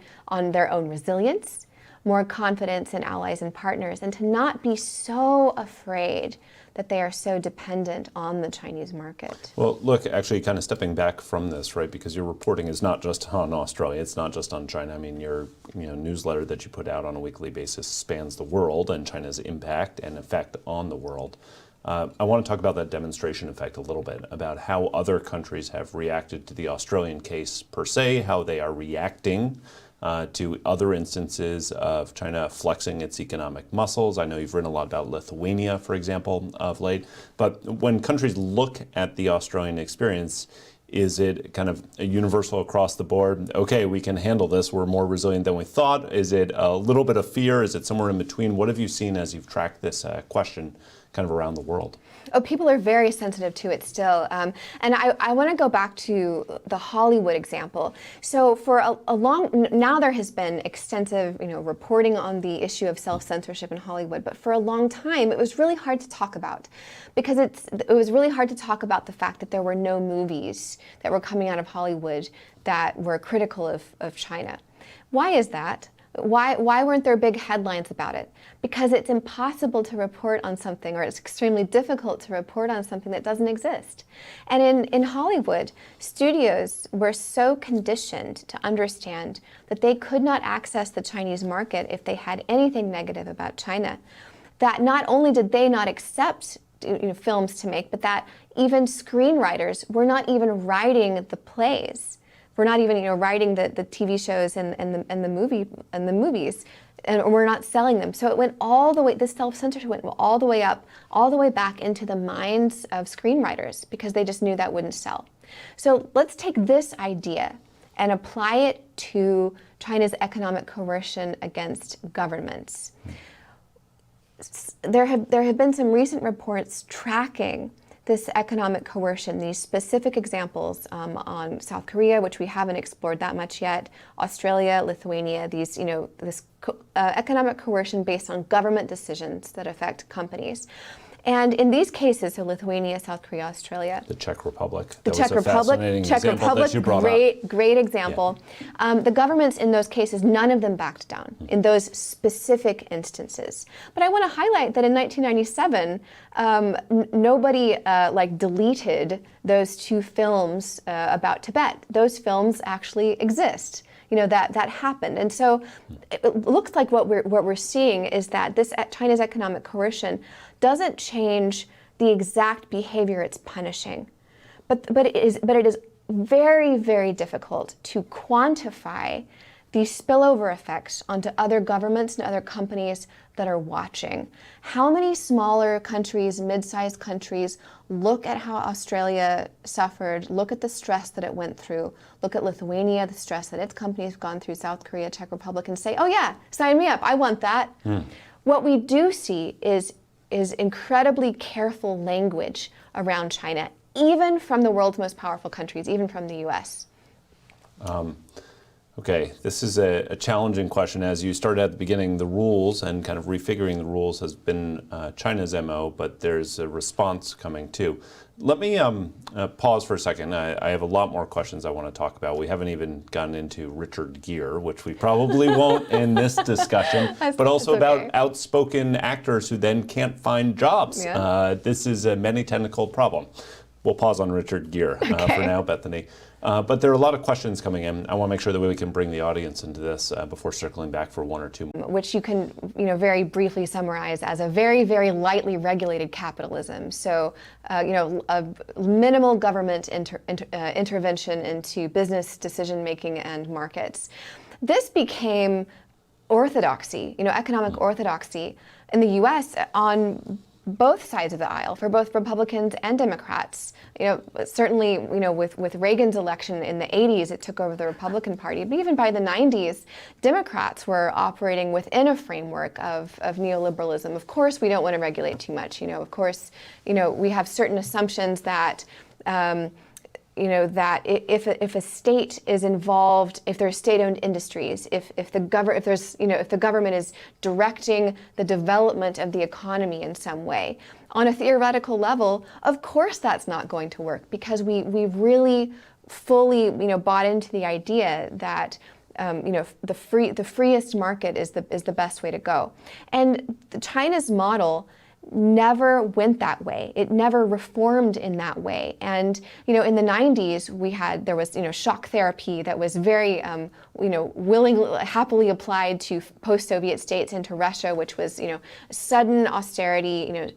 their own resilience, more confidence in allies and partners, and to not be so afraid that they are so dependent on the Chinese market. Well, look, actually kind of stepping back from this, right, because your reporting is not just on Australia, it's not just on China. I mean, your newsletter that you put out on a weekly basis spans the world and China's impact and effect on the world. I want to talk about that demonstration effect a little bit, about how other countries have reacted to the Australian case per se, how they are reacting to other instances of China flexing its economic muscles. I know you've written a lot about Lithuania, for example, of late. But when countries look at the Australian experience, is it kind of a universal across the board? Okay, we can handle this. We're more resilient than we thought. Is it a little bit of fear? Is it somewhere in between? What have you seen as you've tracked this question kind of around the world? Oh, people are very sensitive to it still. And I want to go back to the Hollywood example. So for now there has been extensive, reporting on the issue of self-censorship in Hollywood, but for a long time it was really hard to talk about because it was really hard to talk about the fact that there were no movies that were coming out of Hollywood that were critical of China. Why is that? Why weren't there big headlines about it? Because it's impossible to report on something, or it's extremely difficult to report on something that doesn't exist. And in Hollywood, studios were so conditioned to understand that they could not access the Chinese market if they had anything negative about China, that not only did they not accept films to make, but that even screenwriters were not even writing the plays. We're not even, writing the TV shows and the movies, and we're not selling them. So it went all the way. This self-censorship went all the way up, all the way back into the minds of screenwriters because they just knew that wouldn't sell. So let's take this idea and apply it to China's economic coercion against governments. There have been some recent reports tracking this economic coercion, these specific examples on South Korea, which we haven't explored that much yet, Australia, Lithuania, this economic coercion based on government decisions that affect companies. And in these cases, so Lithuania, South Korea, Australia. The Czech Republic. The Czech Republic, great example. Yeah. The governments in those cases, none of them backed down in those specific instances. But I want to highlight that in 1997, nobody deleted those two films about Tibet. Those films actually exist. That happened. And so it looks like what we're seeing is that this China's economic coercion doesn't change the exact behavior it's punishing. But it is very, very difficult to quantify the spillover effects onto other governments and other companies that are watching. How many smaller countries, mid-sized countries, look at how Australia suffered, look at the stress that it went through, look at Lithuania, the stress that its companies have gone through, South Korea, Czech Republic, and say, oh yeah, sign me up, I want that. What we do see is incredibly careful language around China, even from the world's most powerful countries, even from the US. Okay, this is a challenging question. As you started at the beginning, the rules and kind of refiguring the rules has been China's MO, but there's a response coming too. Let me pause for a second. I have a lot more questions I want to talk about. We haven't even gotten into Richard Gere, which we probably won't in this discussion, but also about outspoken actors who then can't find jobs. Yeah. This is a many technical problem. We'll pause on Richard Gere for now, Bethany. But there are a lot of questions coming in. I want to make sure that we can bring the audience into this before circling back for one or two. Which you can, very briefly summarize as a very, very lightly regulated capitalism. So, a minimal government intervention into business decision-making and markets. This became orthodoxy, economic orthodoxy in the U.S. on both sides of the aisle, for both Republicans and Democrats. Certainly, with Reagan's election in the 80s, it took over the Republican Party. But even by the 90s, Democrats were operating within a framework of neoliberalism. Of course, we don't want to regulate too much. Of course, we have certain assumptions that that if a state is involved, if there's state-owned industries, if the government is directing the development of the economy in some way, on a theoretical level, of course that's not going to work because we've really fully bought into the idea that the freest market is the best way to go. And China's model never went that way. It never reformed in that way. And, in the 90s, there was shock therapy that was very, happily applied to post-Soviet states and to Russia, which was, sudden austerity,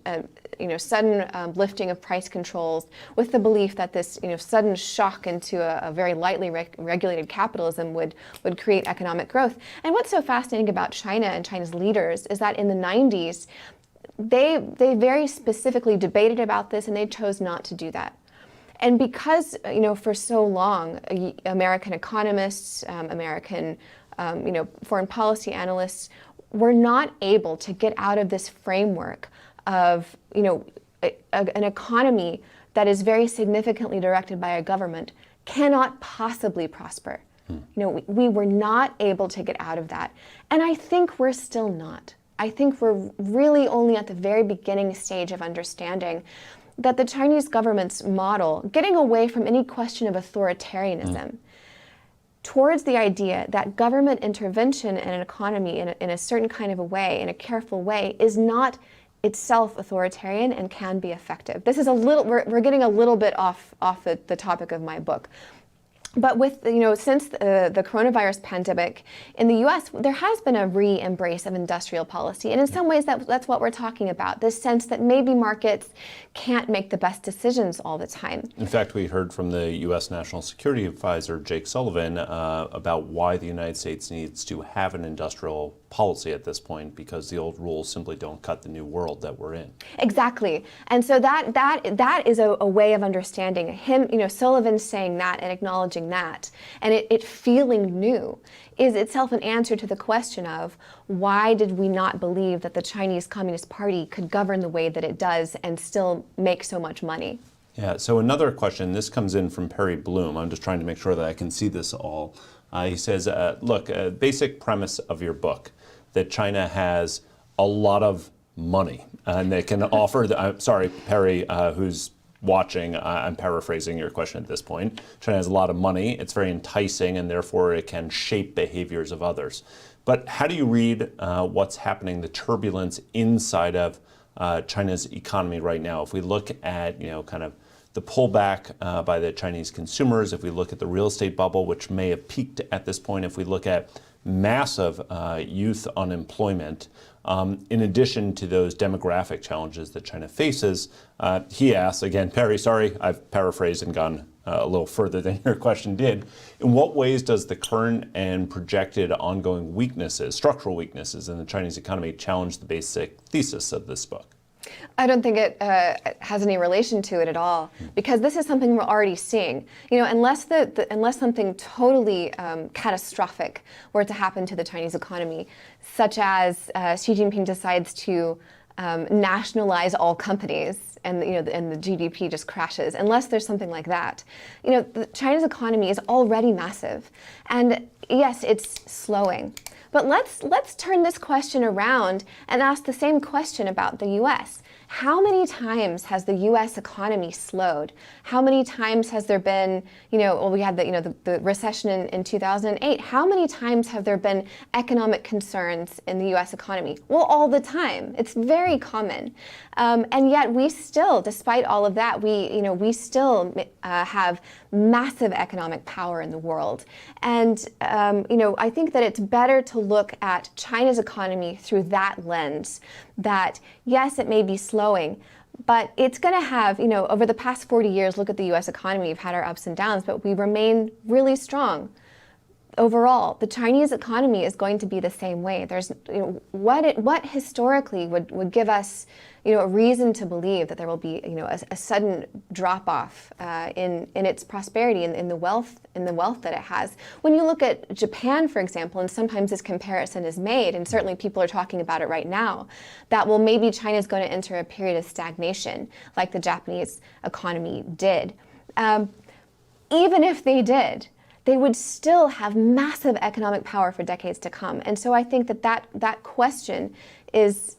sudden lifting of price controls with the belief that this, sudden shock into a very lightly regulated capitalism would create economic growth. And what's so fascinating about China and China's leaders is that in the 90s, they very specifically debated about this, and they chose not to do that. And because, for so long, American economists, American, foreign policy analysts were not able to get out of this framework of, an economy that is very significantly directed by a government cannot possibly prosper. We were not able to get out of that. And I think we're still not. I think we're really only at the very beginning stage of understanding that the Chinese government's model, getting away from any question of authoritarianism, towards the idea that government intervention in an economy in a certain kind of a way, in a careful way, is not itself authoritarian and can be effective. This is we're getting a little bit off the topic of my book. But with, since the coronavirus pandemic in the U.S., there has been a re-embrace of industrial policy. And in some ways, that's what we're talking about, this sense that maybe markets can't make the best decisions all the time. In fact, we heard from the U.S. National Security Advisor, Jake Sullivan, about why the United States needs to have an industrial policy at this point, because the old rules simply don't cut the new world that we're in. Exactly. And so that is a way of understanding him, Sullivan saying that and acknowledging that, and it feeling new is itself an answer to the question of why did we not believe that the Chinese Communist Party could govern the way that it does and still make so much money? Yeah, so another question, this comes in from Perry Bloom. I'm just trying to make sure that I can see this all. He says, look, a basic premise of your book, that China has a lot of money and they can offer, sorry, Perry, who's watching, I'm paraphrasing your question at this point. China has a lot of money, it's very enticing, and therefore it can shape behaviors of others. But how do you read what's happening, the turbulence inside of China's economy right now? If we look at, kind of the pullback by the Chinese consumers, if we look at the real estate bubble, which may have peaked at this point, if we look at massive youth unemployment, in addition to those demographic challenges that China faces, he asks, again, Perry, sorry, I've paraphrased and gone a little further than your question did. In what ways does the current and projected ongoing weaknesses, structural weaknesses in the Chinese economy challenge the basic thesis of this book? I don't think it has any relation to it at all, because this is something we're already seeing. Unless something totally catastrophic were to happen to the Chinese economy, such as Xi Jinping decides to nationalize all companies and the GDP just crashes. Unless there's something like that, the China's economy is already massive, and yes, it's slowing. But let's turn this question around and ask the same question about the U.S. How many times has the U.S. economy slowed? How many times has there been, we had the recession in 2008. How many times have there been economic concerns in the U.S. economy? Well, all the time. It's very common. And yet we still, despite all of that, we still have massive economic power in the world. And, I think that it's better to look at China's economy through that lens, that yes, it may be slowing, but it's going to have, over the past 40 years, look at the U.S. economy, we've had our ups and downs, but we remain really strong. Overall, the Chinese economy is going to be the same way. There's, what historically would give us, a reason to believe that there will be, a sudden drop off in its prosperity and in the wealth that it has. When you look at Japan, for example, and sometimes this comparison is made, and certainly people are talking about it right now, that maybe China's going to enter a period of stagnation, like the Japanese economy did. Even if they did, they would still have massive economic power for decades to come. And so I think that question is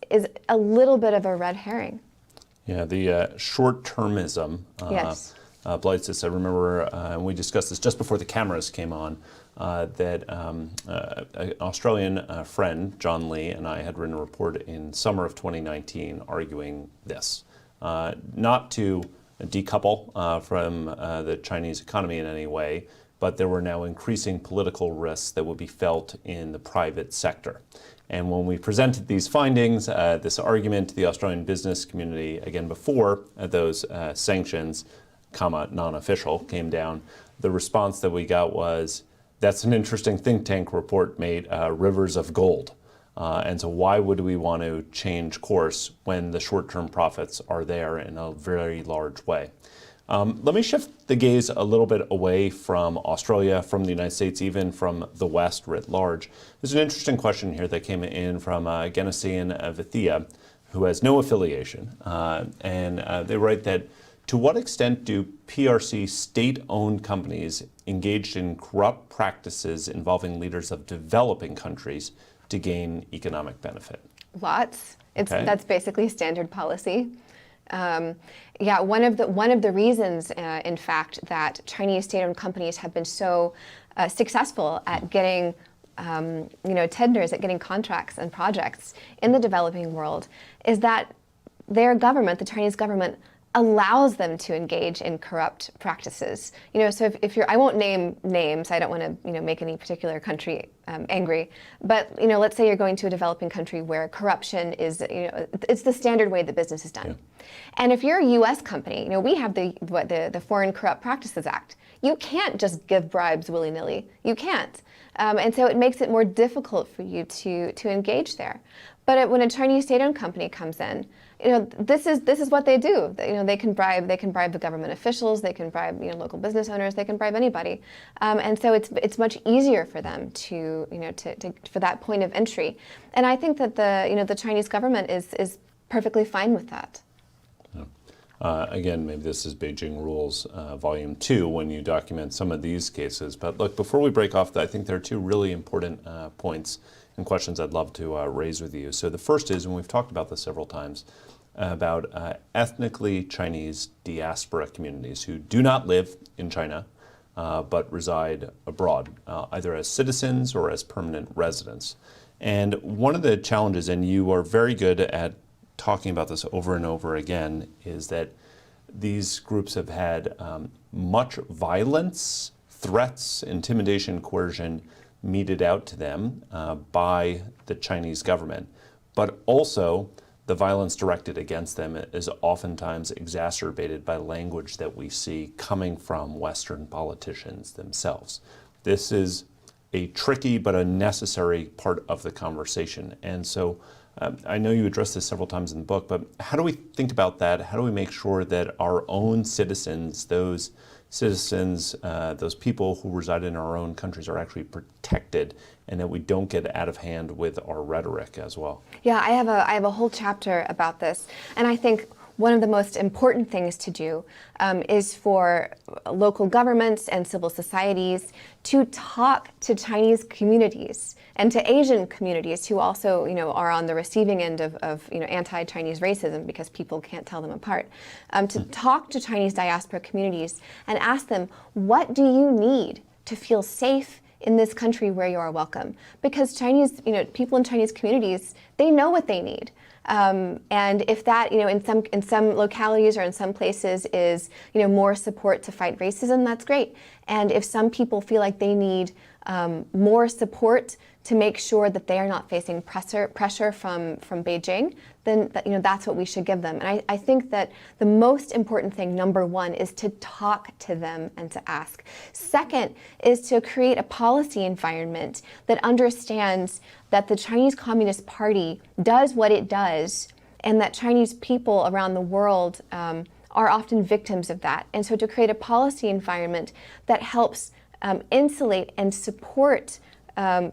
a little bit of a red herring. Yeah, the short-termism Yes. Blights. I remember we discussed this just before the cameras came on, that an Australian friend, John Lee, and I had written a report in summer of 2019 arguing this. Not to decouple from the Chinese economy in any way, but there were now increasing political risks that would be felt in the private sector. And when we presented these findings, this argument to the Australian business community, again before those sanctions, non-official, came down, the response that we got was, that's an interesting think tank report made, rivers of gold. And so why would we want to change course when the short-term profits are there in a very large way? Let me shift the gaze a little bit away from Australia, from the United States, even from the West writ large. There's an interesting question here that came in from Genesian Vithia, who has no affiliation. And they write that, to what extent do PRC state-owned companies engaged in corrupt practices involving leaders of developing countries to gain economic benefit? Lots. That's basically standard policy. Yeah, one of the reasons, in fact, that Chinese state-owned companies have been so successful at getting tenders, at getting contracts and projects in the developing world, is that their government, the Chinese government, allows them to engage in corrupt practices. So if you're, I won't name names, I don't want to, make any particular country angry, but, let's say you're going to a developing country where corruption is, it's the standard way that business is done. Yeah. And if you're a U.S. company, we have the Foreign Corrupt Practices Act. You can't just give bribes willy-nilly. You can't. And so it makes it more difficult for you to engage there. But when a Chinese state-owned company comes in, this is what they do. They can bribe the government officials, they can bribe local business owners, they can bribe anybody, and so it's much easier for them to for that point of entry. And I think that the Chinese government is perfectly fine with that. Again, maybe this is Beijing Rules, Volume 2, when you document some of these cases. But look, before we break off, I think there are two really important points and questions I'd love to raise with you. So the first is, and we've talked about this several times, about ethnically Chinese diaspora communities who do not live in China, but reside abroad, either as citizens or as permanent residents. And one of the challenges, and you are very good at talking about this over and over again, is that these groups have had much violence, threats, intimidation, coercion meted out to them by the Chinese government. But also, the violence directed against them is oftentimes exacerbated by language that we see coming from Western politicians themselves. This is a tricky but a necessary part of the conversation. And so I know you addressed this several times in the book, but how do we think about that? How do we make sure that our own citizens, those people who reside in our own countries, are actually protected, and that we don't get out of hand with our rhetoric as well? Yeah, I have a whole chapter about this, and I think one of the most important things to do is for local governments and civil societies to talk to Chinese communities and to Asian communities who also, are on the receiving end of anti-Chinese racism, because people can't tell them apart. To talk to Chinese diaspora communities and ask them, what do you need to feel safe in this country where you are welcome? Because Chinese, people in Chinese communities, they know what they need. And if that, in some localities or in some places is, more support to fight racism, that's great. And if some people feel like they need more support to make sure that they are not facing pressure from Beijing, then that's what we should give them. And I think that the most important thing, number one, is to talk to them and to ask. Second is to create a policy environment that understands that the Chinese Communist Party does what it does, and that Chinese people around the world are often victims of that. And so to create a policy environment that helps insulate and support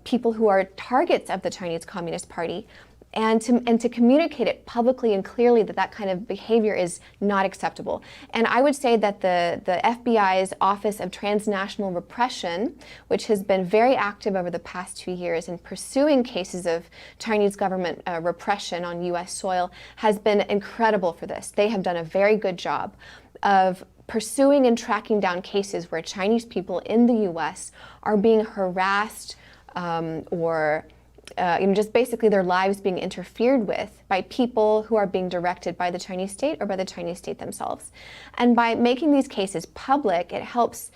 people who are targets of the Chinese Communist Party, and to communicate it publicly and clearly that kind of behavior is not acceptable. And I would say that the FBI's Office of Transnational Repression, which has been very active over the past 2 years in pursuing cases of Chinese government repression on U.S. soil, has been incredible for this. They have done a very good job of pursuing and tracking down cases where Chinese people in the U.S. are being harassed or just basically their lives being interfered with by people who are being directed by the Chinese state or by the Chinese state themselves. And by making these cases public, it helps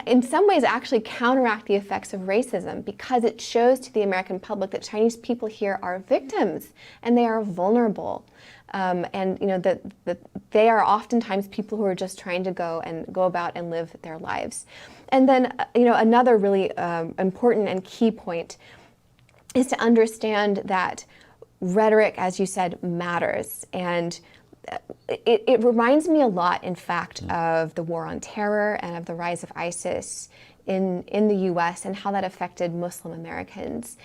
in some ways actually counteract the effects of racism, because it shows to the American public that Chinese people here are victims and they are vulnerable. And that they are oftentimes people who are just trying to go about and live their lives. And then another really important and key point is to understand that rhetoric, as you said, matters. And it reminds me a lot, in fact, of the war on terror and of the rise of ISIS in the U.S. and how that affected Muslim Americans,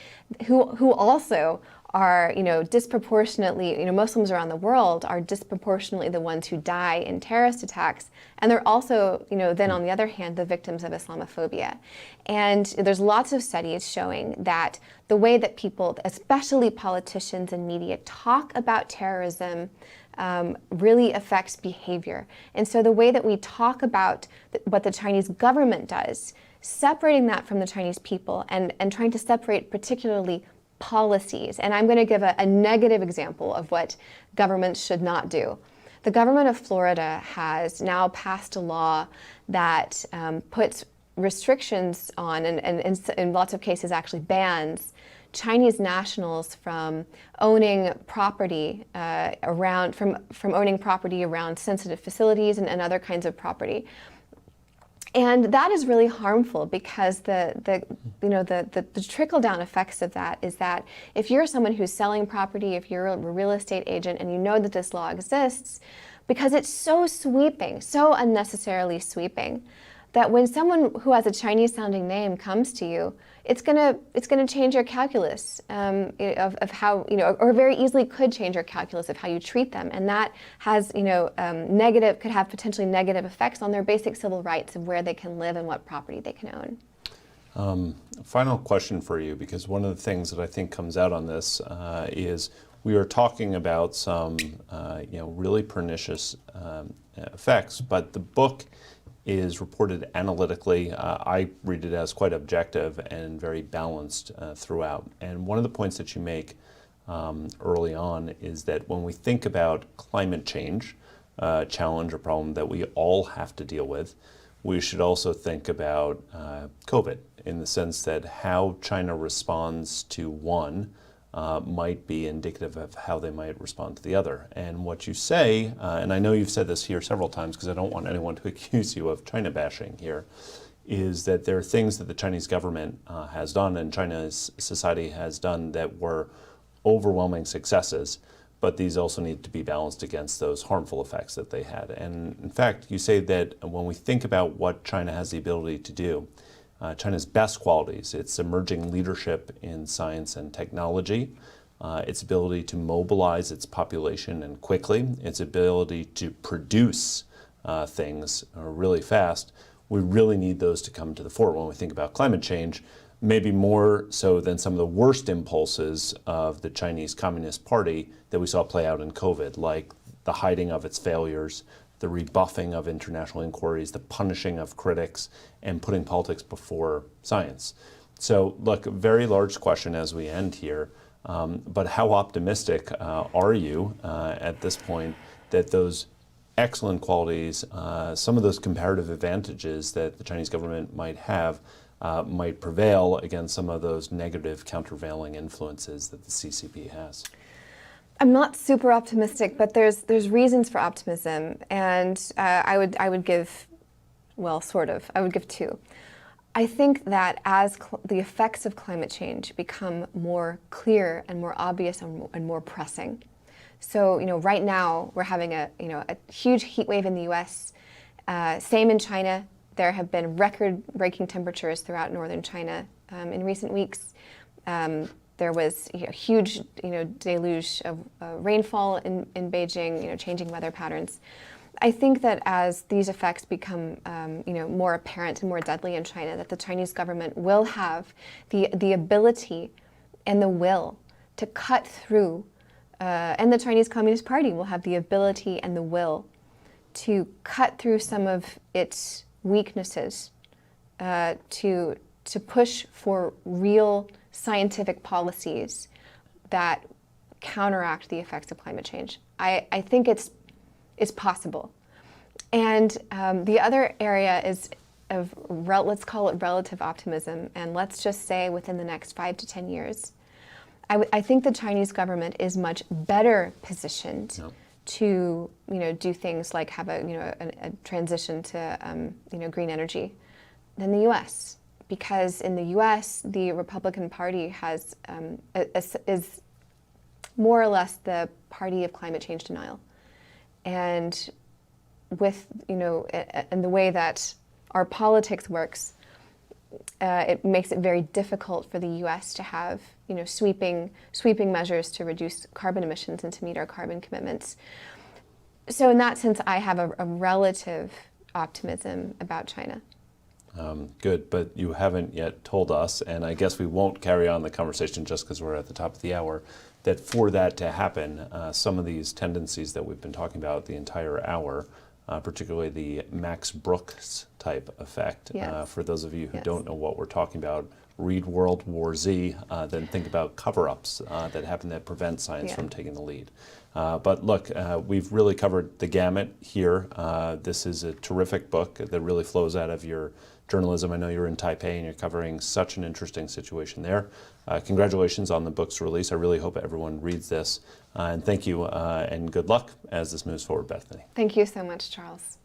who also are, disproportionately, Muslims around the world are disproportionately the ones who die in terrorist attacks. And they're also, then on the other hand, the victims of Islamophobia. And there's lots of studies showing that the way that people, especially politicians and media, talk about terrorism really affects behavior. And so the way that we talk about what the Chinese government does, separating that from the Chinese people and trying to separate particularly policies. And I'm going to give a negative example of what governments should not do. The government of Florida has now passed a law that puts restrictions on, and in lots of cases actually bans, Chinese nationals from owning property from owning property around sensitive facilities and other kinds of property. And that is really harmful, because the trickle-down effects of that is that if you're someone who's selling property, if you're a real estate agent and you know that this law exists, because it's so sweeping, so unnecessarily sweeping, that when someone who has a Chinese-sounding name comes to you, it's gonna change your calculus of how, or very easily could change your calculus of how you treat them, and that has could have potentially negative effects on their basic civil rights of where they can live and what property they can own. Final question for you, because one of the things that I think comes out on this is we are talking about some really pernicious effects, but the book is reported analytically. I read it as quite objective and very balanced throughout. And one of the points that you make early on is that when we think about climate change, challenge or problem that we all have to deal with, we should also think about COVID, in the sense that how China responds to one might be indicative of how they might respond to the other. And what you say, and I know you've said this here several times because I don't want anyone to accuse you of China bashing here, is that there are things that the Chinese government has done and China's society has done that were overwhelming successes, but these also need to be balanced against those harmful effects that they had. And in fact, you say that when we think about what China has the ability to do, China's best qualities, its emerging leadership in science and technology, its ability to mobilize its population and quickly, its ability to produce things really fast, we really need those to come to the fore when we think about climate change, maybe more so than some of the worst impulses of the Chinese Communist Party that we saw play out in COVID, like the hiding of its failures, the rebuffing of international inquiries, the punishing of critics, and putting politics before science. So look, a very large question as we end here, but how optimistic are you at this point that those excellent qualities, some of those comparative advantages that the Chinese government might have, might prevail against some of those negative countervailing influences that the CCP has? I'm not super optimistic, but there's reasons for optimism, and I would give, well, sort of. I would give two. I think that as the effects of climate change become more clear and more obvious and more pressing. So, right now we're having a huge heat wave in the U.S. Same in China. There have been record-breaking temperatures throughout northern China in recent weeks. There was a huge, deluge of rainfall in Beijing, changing weather patterns. I think that as these effects become, more apparent and more deadly in China, that the Chinese government will have the ability and the will to cut through, and the Chinese Communist Party will have the ability and the will to cut through some of its weaknesses, to push for real scientific policies that counteract the effects of climate change. I think it's possible. And the other area is of, let's call it relative optimism, and let's just say within the next 5 to 10 years, I think the Chinese government is much better positioned to do things like have a transition to green energy than the U.S. Because in the U.S. the Republican Party is more or less the party of climate change denial, and with and the way that our politics works, it makes it very difficult for the U.S. to have sweeping measures to reduce carbon emissions and to meet our carbon commitments. So in that sense, I have a relative optimism about China. Good, but you haven't yet told us, and I guess we won't carry on the conversation just because we're at the top of the hour, that for that to happen, some of these tendencies that we've been talking about the entire hour, particularly the Max Brooks type effect. Yes. For those of you who Yes. don't know what we're talking about, read World War Z, then think about cover-ups that happen that prevent science from taking the lead. But look, we've really covered the gamut here. This is a terrific book that really flows out of your journalism. I know you're in Taipei and you're covering such an interesting situation there. Congratulations on the book's release. I really hope everyone reads this. And thank you and good luck as this moves forward, Bethany. Thank you so much, Charles.